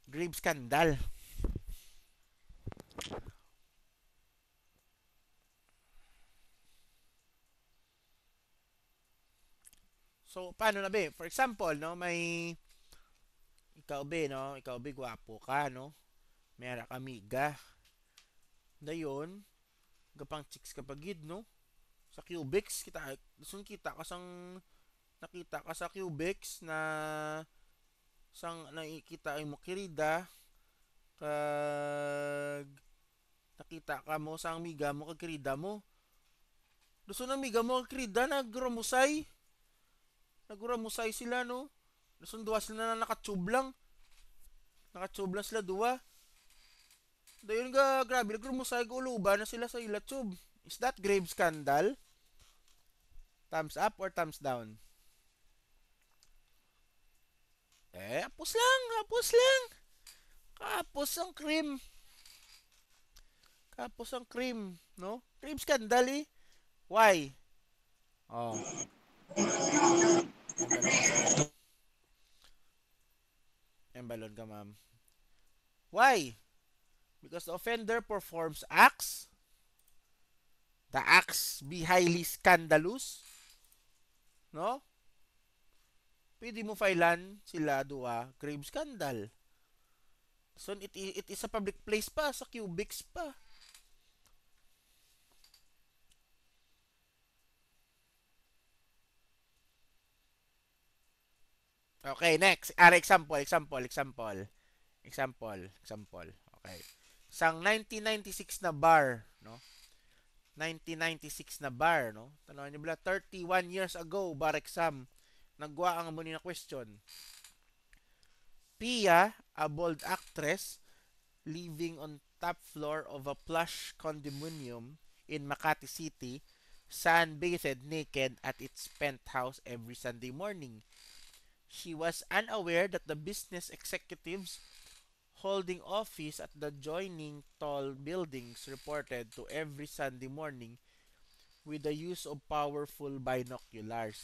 [SPEAKER 1] grave scandal. So, paano na be? For example, no, may ikaw be, no? Ikaw be, gwapo ka, no? Mayara ka miga. Dayon, gapang chicks ka pagid, no? Sa cubics, kita ka sang nakita ka sa cubics na sang nakikita ay mo kirida kag nakita ka mo sa amiga mo kag kirida mo. Gusto ng amiga mo kag kirida naguramusay sila no. Gusto duwa sila na nakatube lang. Nakatube lang sila duwa. Dayon ga grabe naguramusay go uluban na sila sa ila tube. Is that grave scandal? Thumbs up or thumbs down? Hapos lang, hapos lang. Kapos ang cream. Kapos ang cream, no? Cream scandal eh. Why? Oh. Embalon ka, sir. Embalon ka, ma'am. Why? Because the offender performs acts. The acts be highly scandalous. No? Pwede mo filean sila duwa grave scandal. So it is a public place pa, sa cubics pa. Okay, next. Example. Okay. Sang 1996 na bar, no? 1996 na bar, no? Tanawin niyo bala, 31 years ago, bar exam. Nagwa ang muni na question. Pia, a bold actress, living on top floor of a plush condominium in Makati City, sunbathed naked at its penthouse every Sunday morning. She was unaware that the business executives holding office at the adjoining tall buildings reported to every Sunday morning with the use of powerful binoculars.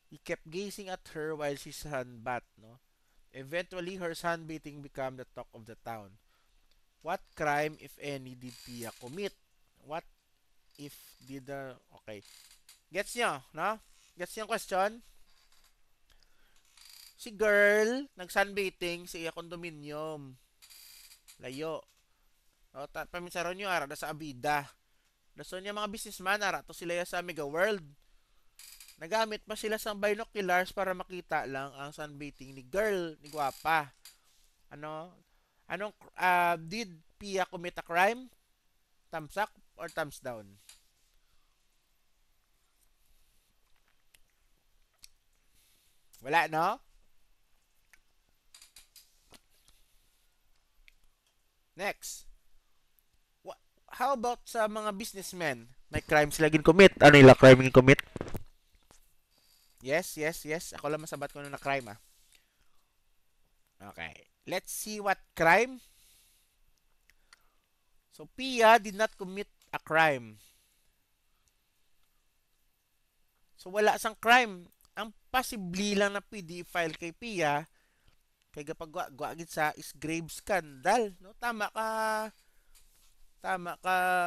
[SPEAKER 1] He kept gazing at her while she sunbathed, no? Eventually, her sunbathing became the talk of the town. What crime, if any, did Pia commit? What if did the... Okay. Gets nyo, no? Gets nyo yung question? Si girl, nag-sunbathing sa iya condominium. Layo. O, paminsaron nyo, ara, sa Abida. Daso niya mga businessman, ara, to sila sa Mega World. Nagamit pa sila sa binoculars para makita lang ang sunbathing ni girl, ni Guapa. Did Pia commit a crime? Thumbs up or thumbs down? Wala, no? Next. How about sa mga businessmen? May crime sila gin-commit. Ano ila crime gin-commit? Yes. Ako lang masabat ko na crime, ah. Okay. Let's see what crime. So, Pia did not commit a crime. So, wala sang crime. Ang possibly lang na pwede file kay Pia kay kapag gwagit sa is grave scandal, no? Tama ka,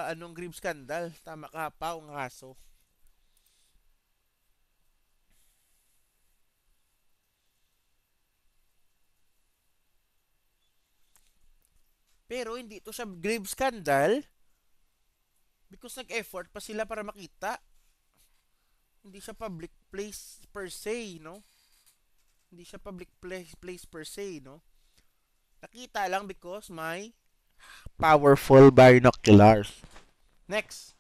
[SPEAKER 1] anong grave scandal? Tama ka pa ang kaso. Pero hindi to siya grave scandal because nag-effort pa sila para makita. Hindi siya public place per se, no? Hindi siya public place per se, no? Nakita lang because may powerful binoculars. Next.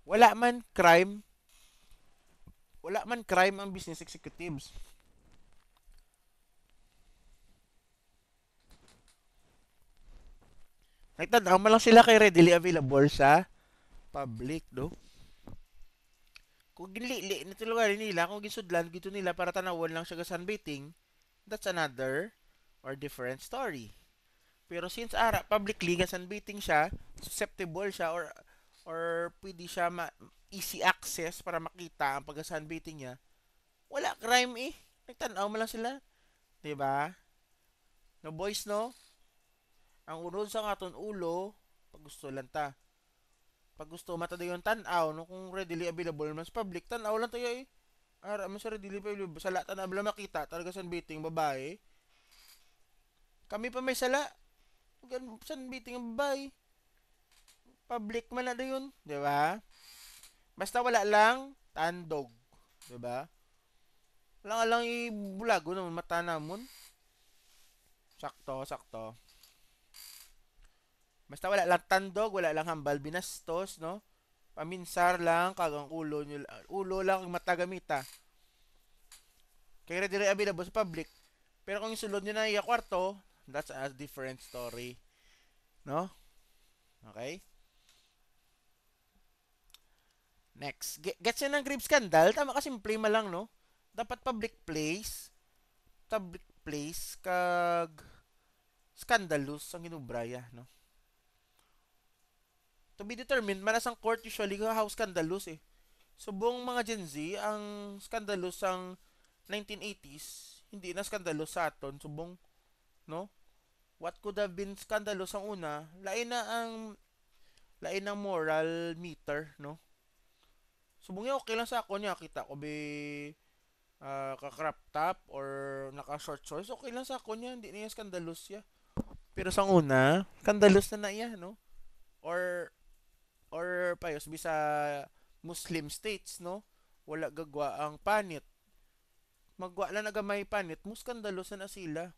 [SPEAKER 1] Wala man crime ang business executives. Nagtanaw man lang sila kay readily available sa public, no? Kung ginlili nito lugar nila, kung gisudlan gito nila para tanawon lang siya ga sunbathing, that's another or different story. Pero since ara publicly ga sunbathing siya, susceptible siya or pwede siya easy access para makita ang pag-sunbathing niya, wala crime eh. Nagtanaw man lang sila, 'di ba? No boys, no? Ang unod sa aton ulo, pag gusto lang ta. Pag gusto mata dayon tan-aw no kung readily available mas public tan-aw lang tayo eh. Ara mo sa readily available sa lata na bala makita talaga san biting babae. Kami pa may sala. San biting ang babae. Public man na dayon, di ba? Basta wala lang tandog, di ba? Wala nga lang ibulago naman mata namon. Sakto, sakto. Basta wala lang tandog, wala lang hambal binastos, no? Paminsar lang kagang ulo nyo, ulo lang ang matagamita. Kaya dire available sa public. Pero kung isulod nyo na iya kwarto, that's a different story. No? Okay? Next. Gets yun ng grave scandal? Tama ka simple ma lang, no? Dapat public place kag scandalous ang ginubraya, no? To be determined, manas ang court usually how scandalous eh. Subong mga Gen Z, ang scandalous ang 1980s, hindi na scandalous sa aton. Subong, no? What could have been scandalous ang una, lain ang moral meter, no? Subong yung okay lang sa ako niya, kita ko be ka-crop top or naka-short shorts, okay lang sa ako niya, hindi niya scandalous ya. Pero sa una, scandalous na iya, no? Or payos bisa Muslim states, no? Wala gagwa ang panit. Magwa lang nagamay panit, mo scandalous na sila.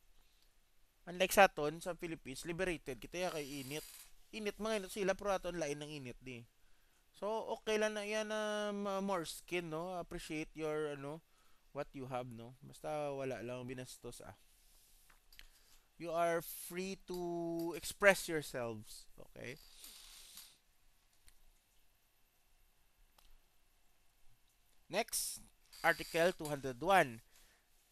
[SPEAKER 1] Unlike sa aton, sa Philippines, liberated. Kita ya kay init. Init mga init sila, pero aton lain ng init di. So, okay lang na yan na more skin, no? Appreciate your, what you have, no? Basta wala lang binastos, You are free to express yourselves, okay? Next, Article 201.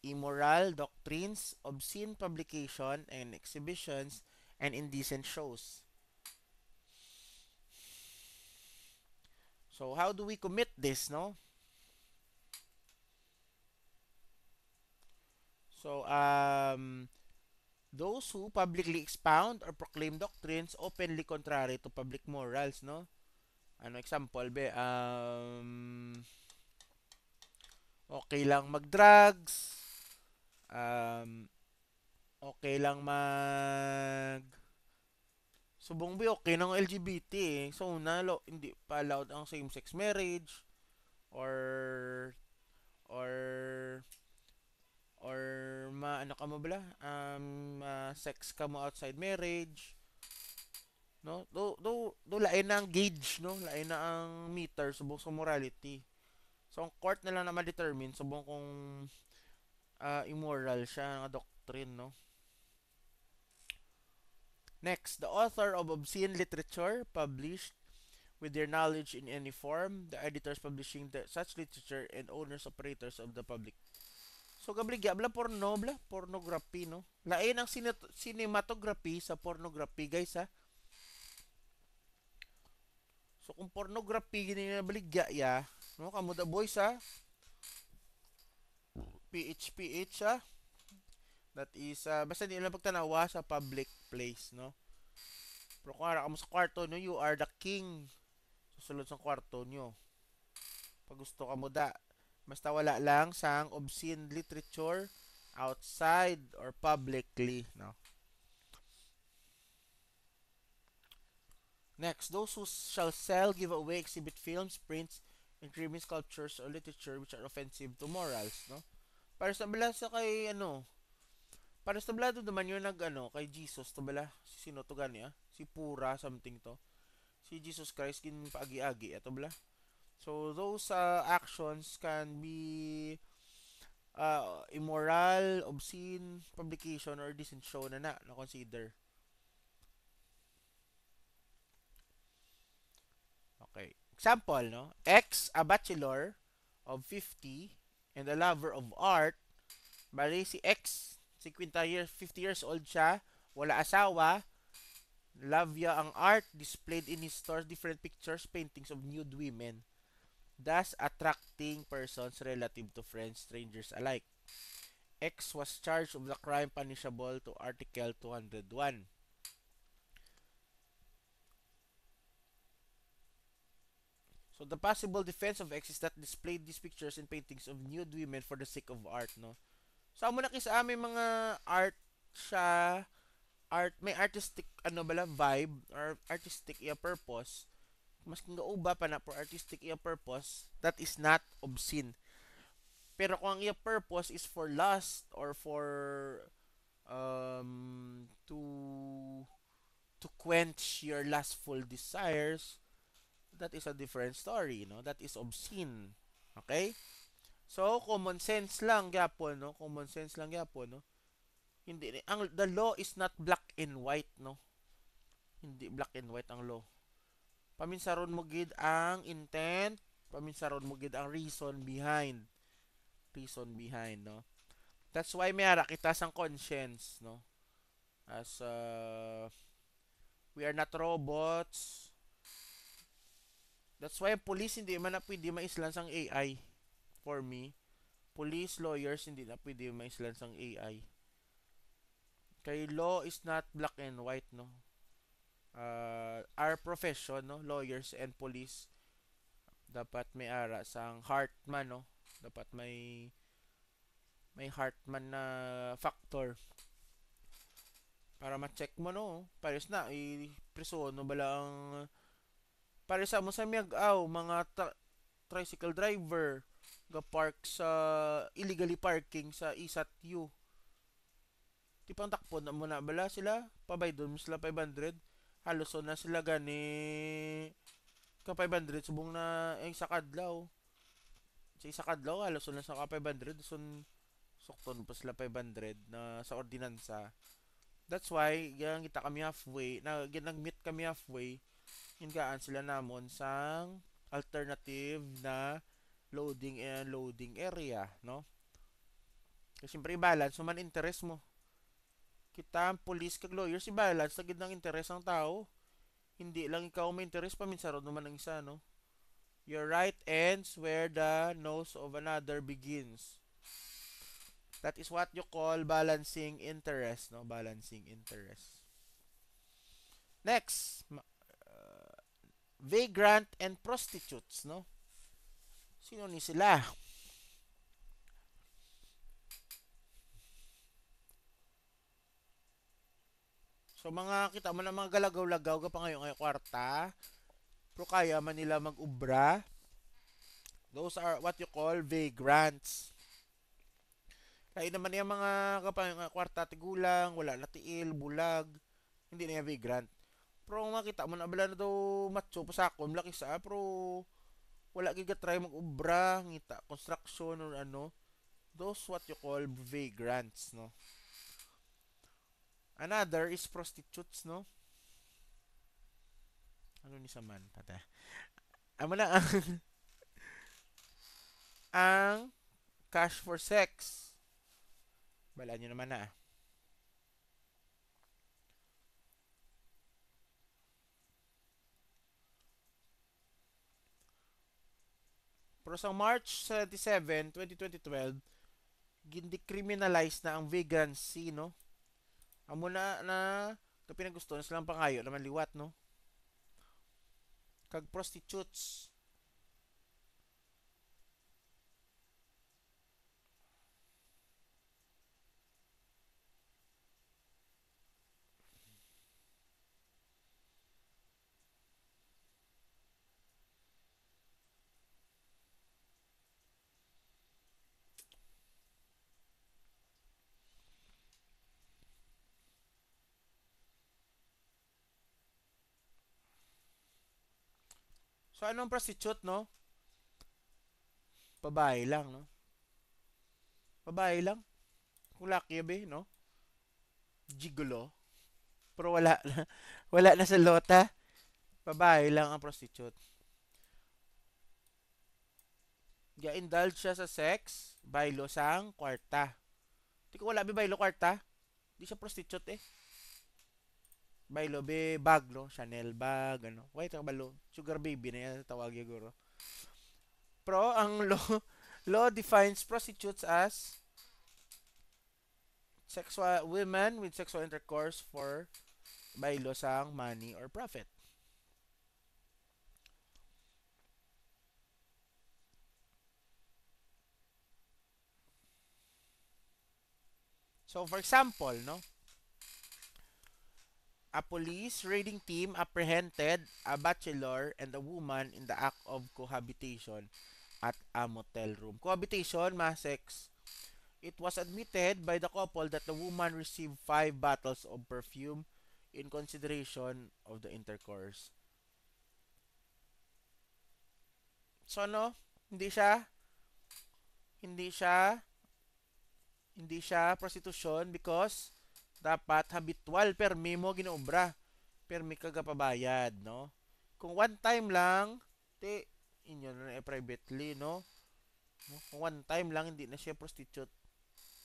[SPEAKER 1] Immoral doctrines, obscene publication and exhibitions, and indecent shows. So, how do we commit this, no? So, those who publicly expound or proclaim doctrines openly contrary to public morals, no? Ano example, be? Okay lang mag-drugs, okay lang subong ba okay ng LGBT eh. So hindi pa allowed ang same-sex marriage or or or ano ka mo bala sex ka mo outside marriage, no? Do lain na ang gauge, no? Lain na ang meter subong sa morality. So ang court na lang na ma-determine subong kung immoral siya nga doctrine, no? Next, the author of obscene literature published with their knowledge in any form, the editors publishing such literature, and owners operators of the public. So gabligya bla pornography, no? Lain ang cinematography sa pornography, guys, ha. So kung pornography gini na baligya ya, no? Kamo the boys, ha. PH, ha. That is, basta di lang pagtanawa sa public place, no? Pero kung ara ka mo sa kwarto nyo, you are the king. Susulod sa kwarto nyo. Pag gusto ka mo da. Basta wala lang sang obscene literature outside or publicly, no? Next, those who shall sell, give away, exhibit films, prints, engravings, sculptures, or literature which are offensive to morals, no? Para sa bala sa kay, para sa blado naman yun kay Jesus to bala. Sino to gani, Si Pura something to. Si Jesus Christ kin paagi-agi ato bala. So those actions can be immoral, obscene, publication or decent show na consider. Okay. Example, no? X, a bachelor of 50 and a lover of art. Bali si X 50 years old siya, wala asawa, love niya ang art, displayed in his stores different pictures, paintings of nude women, thus attracting persons relative to friends, strangers alike. X was charged of the crime punishable to Article 201. So the possible defense of X is that displayed these pictures and paintings of nude women for the sake of art, no? So amo na kisa may mga art siya, may artistic ano bala vibe or artistic iya purpose. Mas kung gauba pa na for artistic iya purpose, that is not obscene. Pero kung ang iya purpose is for lust or for to quench your lustful desires, that is a different story, no? That is obscene. Okay? So, common sense lang gyapon, no? Common sense lang gyapon, no? Hindi ang the law is not black and white, no? Hindi black and white ang law. Paminsaron mo gid ang intent, paminsaron mo gid ang reason behind, no? That's why may ara kita sang conscience, no? As we are not robots. That's why police hindi man na pwede maislan sang AI. For me, police, lawyers hindi na pwede maislan sang AI. Kay law is not black and white, no? Our profession, no? Lawyers and police, dapat may ara sang heart man, no? Dapat may heart man na factor para ma-check mo, no? Pares na i-preso no bala ang pares sa mo sa miag-aw mga tricycle driver ga park sa illegally parking sa ISAT-U. Di pang takpo na muna bala sila pabaydon mo sila 500 halos na sila gani ka 500 subong na sa kadlaw sa isa kadlaw halos na sa ka 500 sun sukton pa sila 500 na sa ordinansa. That's why yang kita kami halfway na nag-meet kami halfway ingaan sila namon sang alternative na loading and loading area, no? Kasi siyempre i-balance man interest mo. Kita police kag lawyers i-balance sa gid ng interes ng tao. Hindi lang ikaw may interest paminsan naman ng isa, no? Your right ends where the nose of another begins. That is what you call balancing interest, no? Balancing interest. Next, vagrant and prostitutes, no? Sino ni sila? So mga kita mo na mga galagaw-lagaw ka pa ngayon ay kwarta. Pero kaya man nila mag-ubra. Those are what you call vagrants. Kaya naman yung mga kapang kwarta tigulang, wala na tiil, bulag. Hindi na yung vagrant. Pero makita mo na bala na daw macho pasakon laki sa pero wala giga try mag-ubra, ngita construction or ano. Those what you call vagrants, no? Another is prostitutes, no? Ano ni saman pata? Amo na ang ang cash for sex. Bala nyo naman na. Pero sa March 27, 2012, gindi-criminalize na ang vagrancy, no? Amo na kapinagusto na silang pangayo naman liwat, no? Kag prostitutes. So anong prostitute, no? Babae lang, no? Babae lang. Kung lucky be, no? Gigolo. Pero wala na. Wala na sa lota. Babae lang ang prostitute. Ga-indulge siya sa sex, baylo sang kwarta. Di ko wala be baylo kwarta. Di siya prostitute eh. Baylo be bag, no? Chanel bag, ano. Wait, balo. Sugar baby na yan tawag siguro. Pero ang law defines prostitutes as sexual women with sexual intercourse for baylo sang money or profit. So, for example, no, a police raiding team apprehended a bachelor and a woman in the act of cohabitation at a motel room. Cohabitation, sex. It was admitted by the couple that the woman received 5 bottles of perfume in consideration of the intercourse. So no, hindi siya hindi siya hindi siya prostitution because dapat habitual permi mo ginoobra. Permi ka gapabayad, no? Kung one time lang, inyo na privately, no? Kung one time lang, hindi na siya prostitute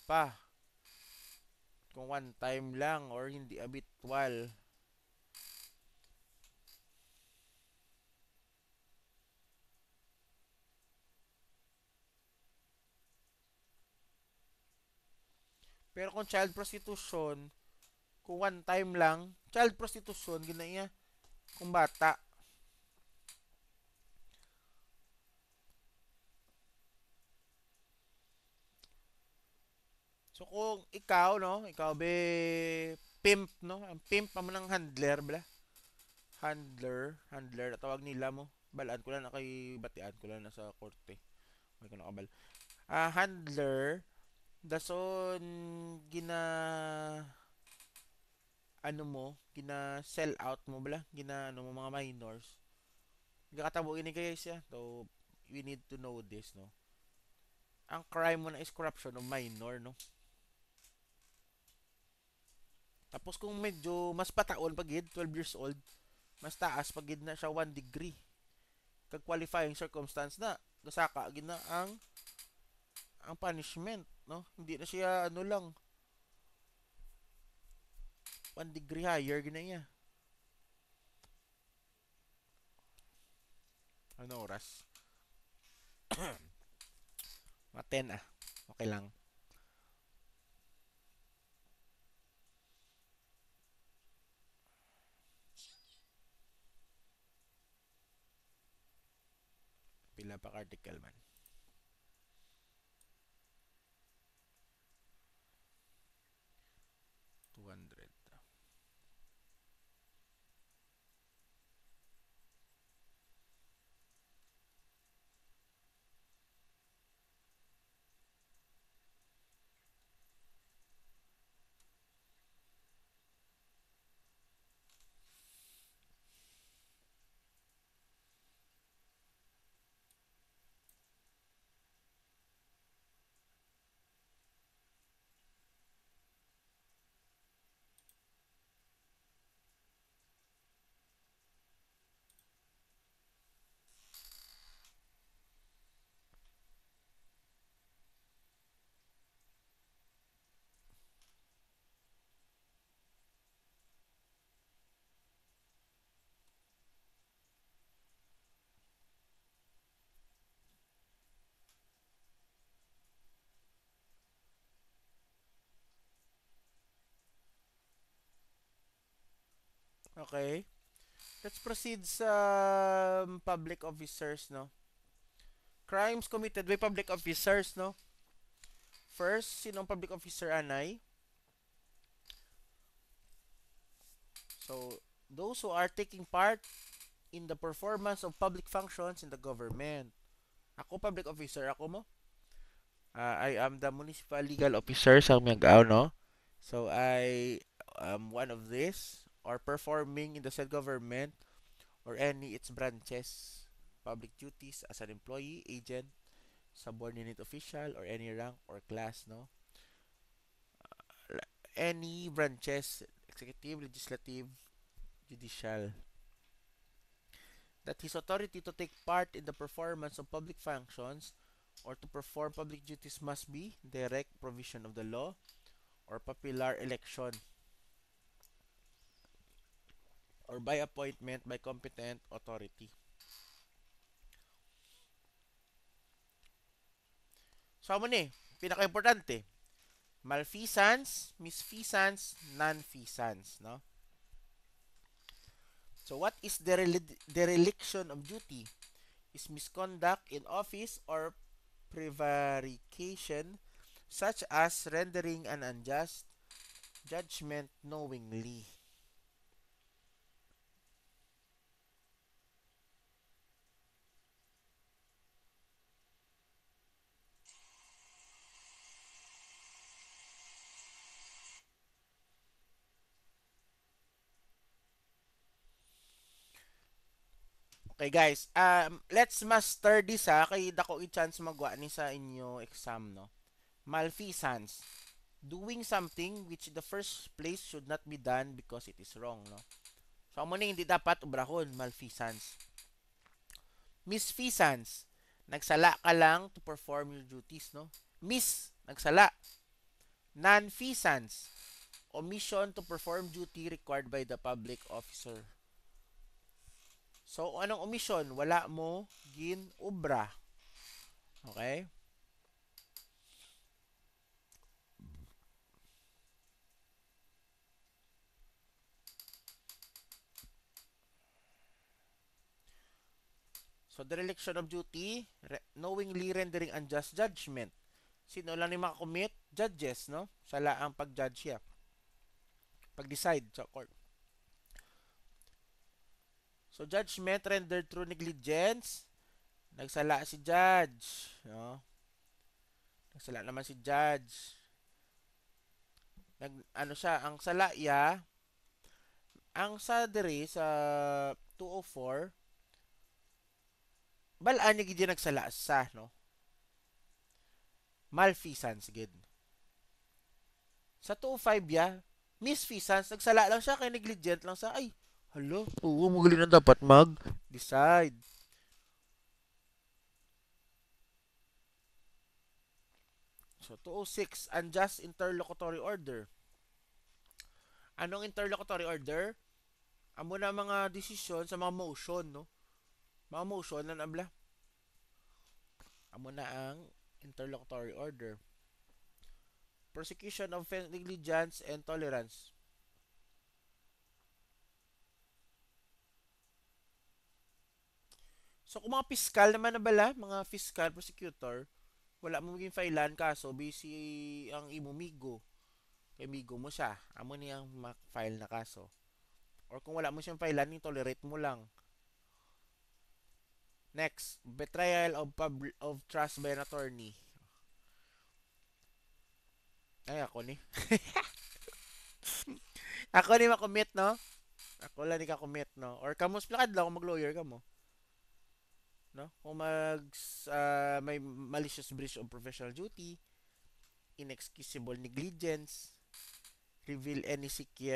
[SPEAKER 1] pa. Kung one time lang or hindi habitual. Pero kung child prostitution, kung one time lang, child prostitution, ginaya, kung bata. So kung ikaw, no, ikaw be pimp, no, ang pimp pa mo ng handler, bala. Handler, tawag nila mo. Balaan ko lang na kay batian ko lang na sa korte. May ko nakabal. Handler, dason gina ano mo, gina sell out mo bala, gina ano mo mga minors. Gakatabo ini guys ya. So we need to know this, no. Ang crime mo na is corruption of minor, no. Tapos kung medyo mas pataon pagid 12 years old, mas taas pagid na siya 1 degree. Kag qualifying circumstance na gasaka gid na ang punishment, no. Hindi na siya ano lang 1 degree higher gina niya. Ano oras? Mga 10 ah. Okay lang. Pila pa article man. 200. Okay. Let's proceed sa public officers, no? Crimes committed by public officers, no? First, sinong public officer anay? So, those who are taking part in the performance of public functions in the government. Ako public officer, ako mo? I am the municipal legal officer sa Miagao, no? So, I am one of this or performing in the said government or any its branches public duties as an employee, agent, subordinate official, or any rank or class, no? Any branches, executive, legislative, judicial, that his authority to take part in the performance of public functions or to perform public duties must be direct provision of the law or popular election or by appointment by competent authority. So, amo ni, pinaka-importante, malfeasance, misfeasance, non-feasance, no? So, what is dereliction of duty? Is misconduct in office or prevarication such as rendering an unjust judgment knowingly. Okay guys, let's master this ha, kay dako i-chance magwa ni sa inyo exam no. Malfeasance. Doing something which in the first place should not be done because it is wrong no. So amo ni hindi dapat ubrahon, malfeasance. Misfeasance. Nagsala ka lang to perform your duties no. Nagsala. Nonfeasance. Omission to perform duty required by the public officer. So, anong omission? Wala mo ginubra. Okay? So, dereliction of duty, knowingly rendering unjust judgment. Sino lang ni makakommit? Judges, no? Sala ang pag-judge siya. Pag-decide sa court. So, judgment rendered through negligence. Nagsala si judge. No? Nagsala naman si judge. Ano siya, ang sala iya, ang sa diri sa 204, balaan niya gid nagsala sa, no? Malfeasance gid. Sa 205 ya, misfeasance, nagsala lang siya kay negligent lang sa, ay, halo, oo, magaling na dapat mag-decide. So, 206, unjust interlocutory order. Anong interlocutory order? Amo na mga desisyon sa mga motion, no? Mga motion na nabla. Amo na ang interlocutory order. Prosecution of negligence and tolerance. So, kung mga piskal naman na bala, mga fiscal prosecutor, wala mo maging filean kaso, busy ang imumigo. Kay migo mo siya. Amo niyang file na kaso. Or kung wala mo siyang filean, tolerate mo lang. Next, betrayal of trust by an attorney. Ay, ako ni. Ako ni makommit, no? Ako lang ni ka-commit, no? Or kamo plakad lang kung mag-lawyer ka mo. No? Kung may malicious breach of professional duty, inexcusable negligence, reveal any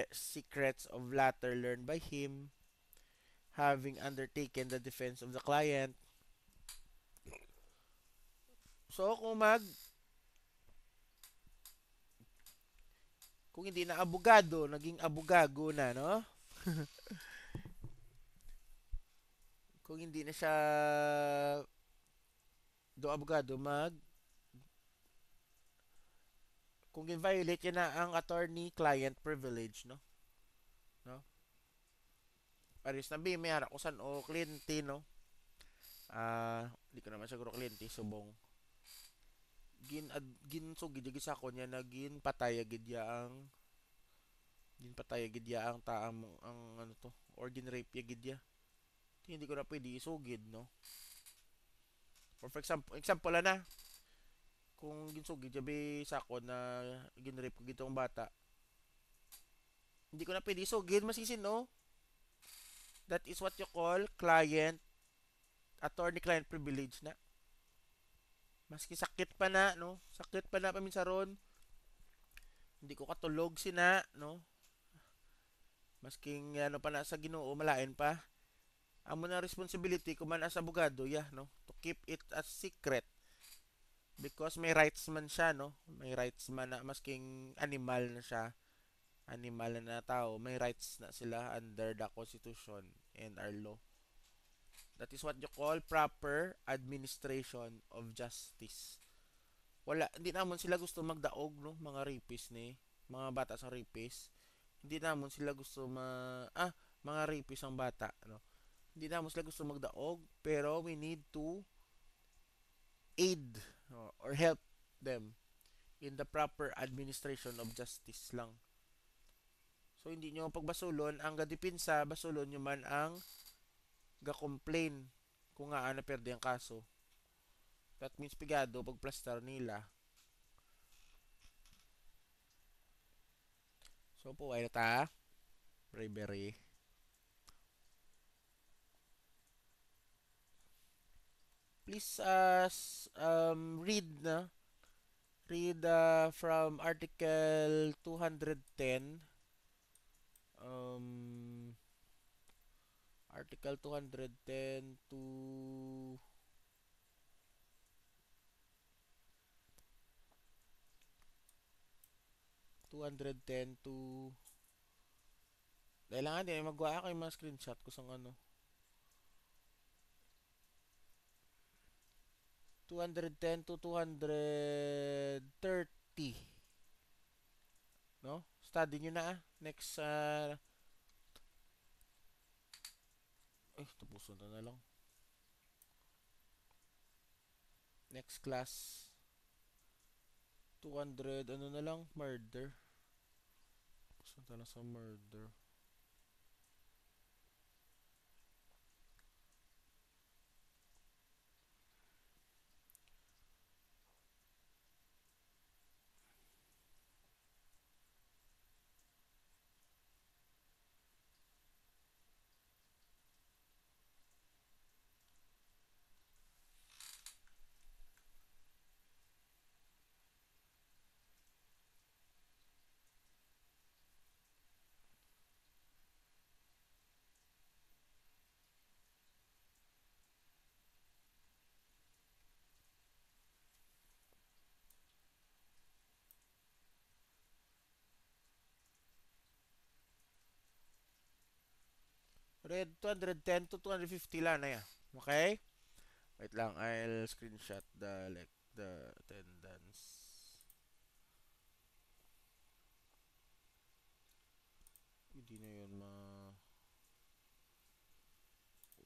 [SPEAKER 1] secrets of latter learned by him, having undertaken the defense of the client. So, kung hindi na abogado, naging abogago na, no? Kung hindi na siya abogado, kung i-violate yan na ang attorney-client privilege, no? No? Paris na may harap ko san o kliyente, no? Hindi ko naman siguro kliyente, subong. Sugid gid sa ko niya nagin patayagid ya ang taam ang ano to, or rape ya gid ya. Hindi ko na pwede isugid, no? Or for example na, kung ginsugid jabi sa ako na ginrape ko gitong bata, hindi ko na pwede isugid, masisin, no? That is what you call attorney-client privilege na. Maski sakit pa na, no? Sakit pa na paminsaron. Hindi ko katulog sina, no? Masking ano pa na sa Ginoo, malain pa. Amo na responsibility ko man as abogado, no? To keep it as secret. Because may rights man siya, no? May rights man na masking animal na siya. Animal na tao, may rights na sila under the Constitution and our law. That is what you call proper administration of justice. Hindi namon sila gusto magdaog, no? Mga rapist ni, mga bata sa rapist. Hindi namon sila gusto mga rapist ang bata, no? Hindi namon sila gusto magdaog, pero we need to aid or help them in the proper administration of justice lang. So hindi nyo pagbasulon ang gadipinsa, basulon nyo man ang ga-complain kung nga na perde ang kaso. That means pigado pagplastar nila. So po ay ta bravery. Please read from article 210, article 210 to 210 to kailangan din magwa ako yung mga screenshot ko sa ano 210 to 230, no? Study nyo na next tapusin na lang next class 200 ano na lang murder. Punta lang sa murder. Red 210 to 250 lang na yan. Okay? Wait lang, I'll screenshot the attendance. Hindi na yun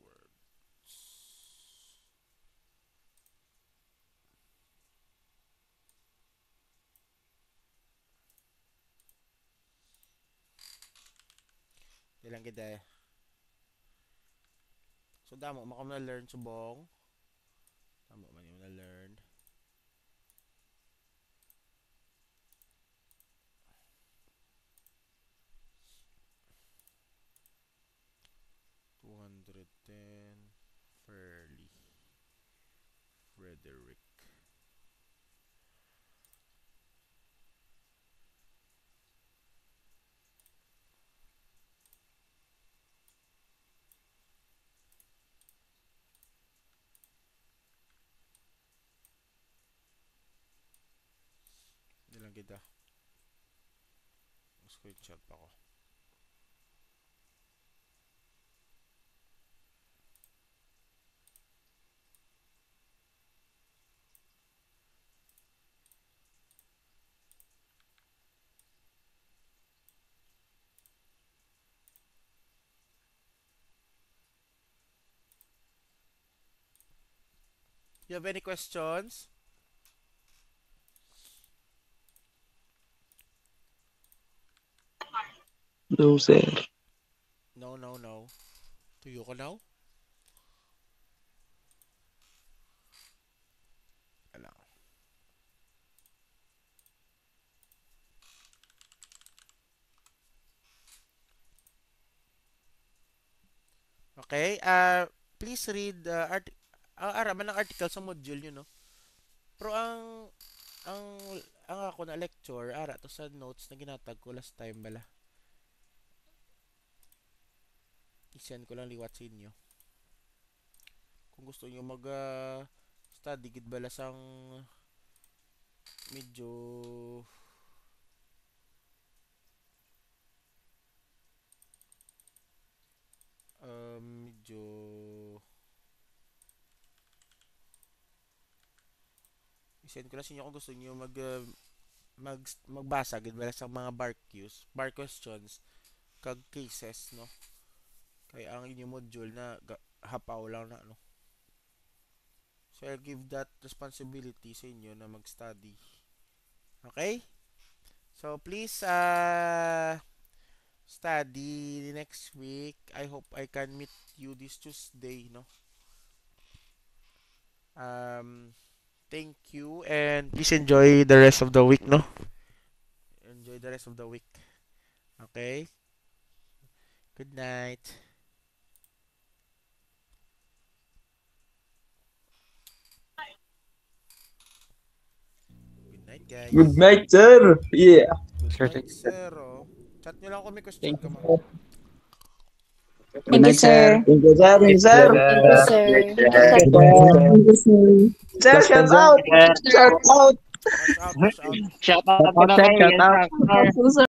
[SPEAKER 1] words. Hindi lang kita eh. So damo mo na learn subong. Damo man yung na learn. $210 Fairly Frederick. Hindi lang kita. Screenshot pa ko. You have any questions?
[SPEAKER 2] No, sir.
[SPEAKER 1] No. Tuyo ka now? Wala. Okay, please read araman ng article sa module yun, no? Pero ang ang ako na lecture ara to sa notes na ginatag ko last time bala. I-send ko lang liwat sa inyo. Kung gusto niyo mag study gid bala sang medyo medyo i-send ko lang sa inyo kung gusto niyo magbasa gid bala sa mga bar questions kag cases, no? Kaya ang inyong module na hapaw lang na, no? So I'll give that responsibility sa inyo na mag-study Okay? So please study next week. I hope I can meet you this Tuesday, no? Um Thank you and please enjoy the rest of the week, no? Enjoy the rest of the week. Okay? Good night. Good night,
[SPEAKER 5] Good
[SPEAKER 1] guys.
[SPEAKER 5] night, sir. Yeah.
[SPEAKER 1] Good
[SPEAKER 2] Sir,
[SPEAKER 1] night, sir. Oh. Chat nyo lang kung may question
[SPEAKER 2] thank
[SPEAKER 1] ka,
[SPEAKER 2] you,
[SPEAKER 1] ma'am.
[SPEAKER 2] sir. Good
[SPEAKER 3] Thank you,
[SPEAKER 2] night, sir.
[SPEAKER 3] sir.
[SPEAKER 5] Thank you, sir. Thank you, sir.
[SPEAKER 4] Thank you, sir.
[SPEAKER 2] Good night, sir.
[SPEAKER 5] Sir, shout out. Shout out.
[SPEAKER 1] Watch out, watch out.
[SPEAKER 2] Shout out, sir. Shout out.
[SPEAKER 3] Helpful, sir.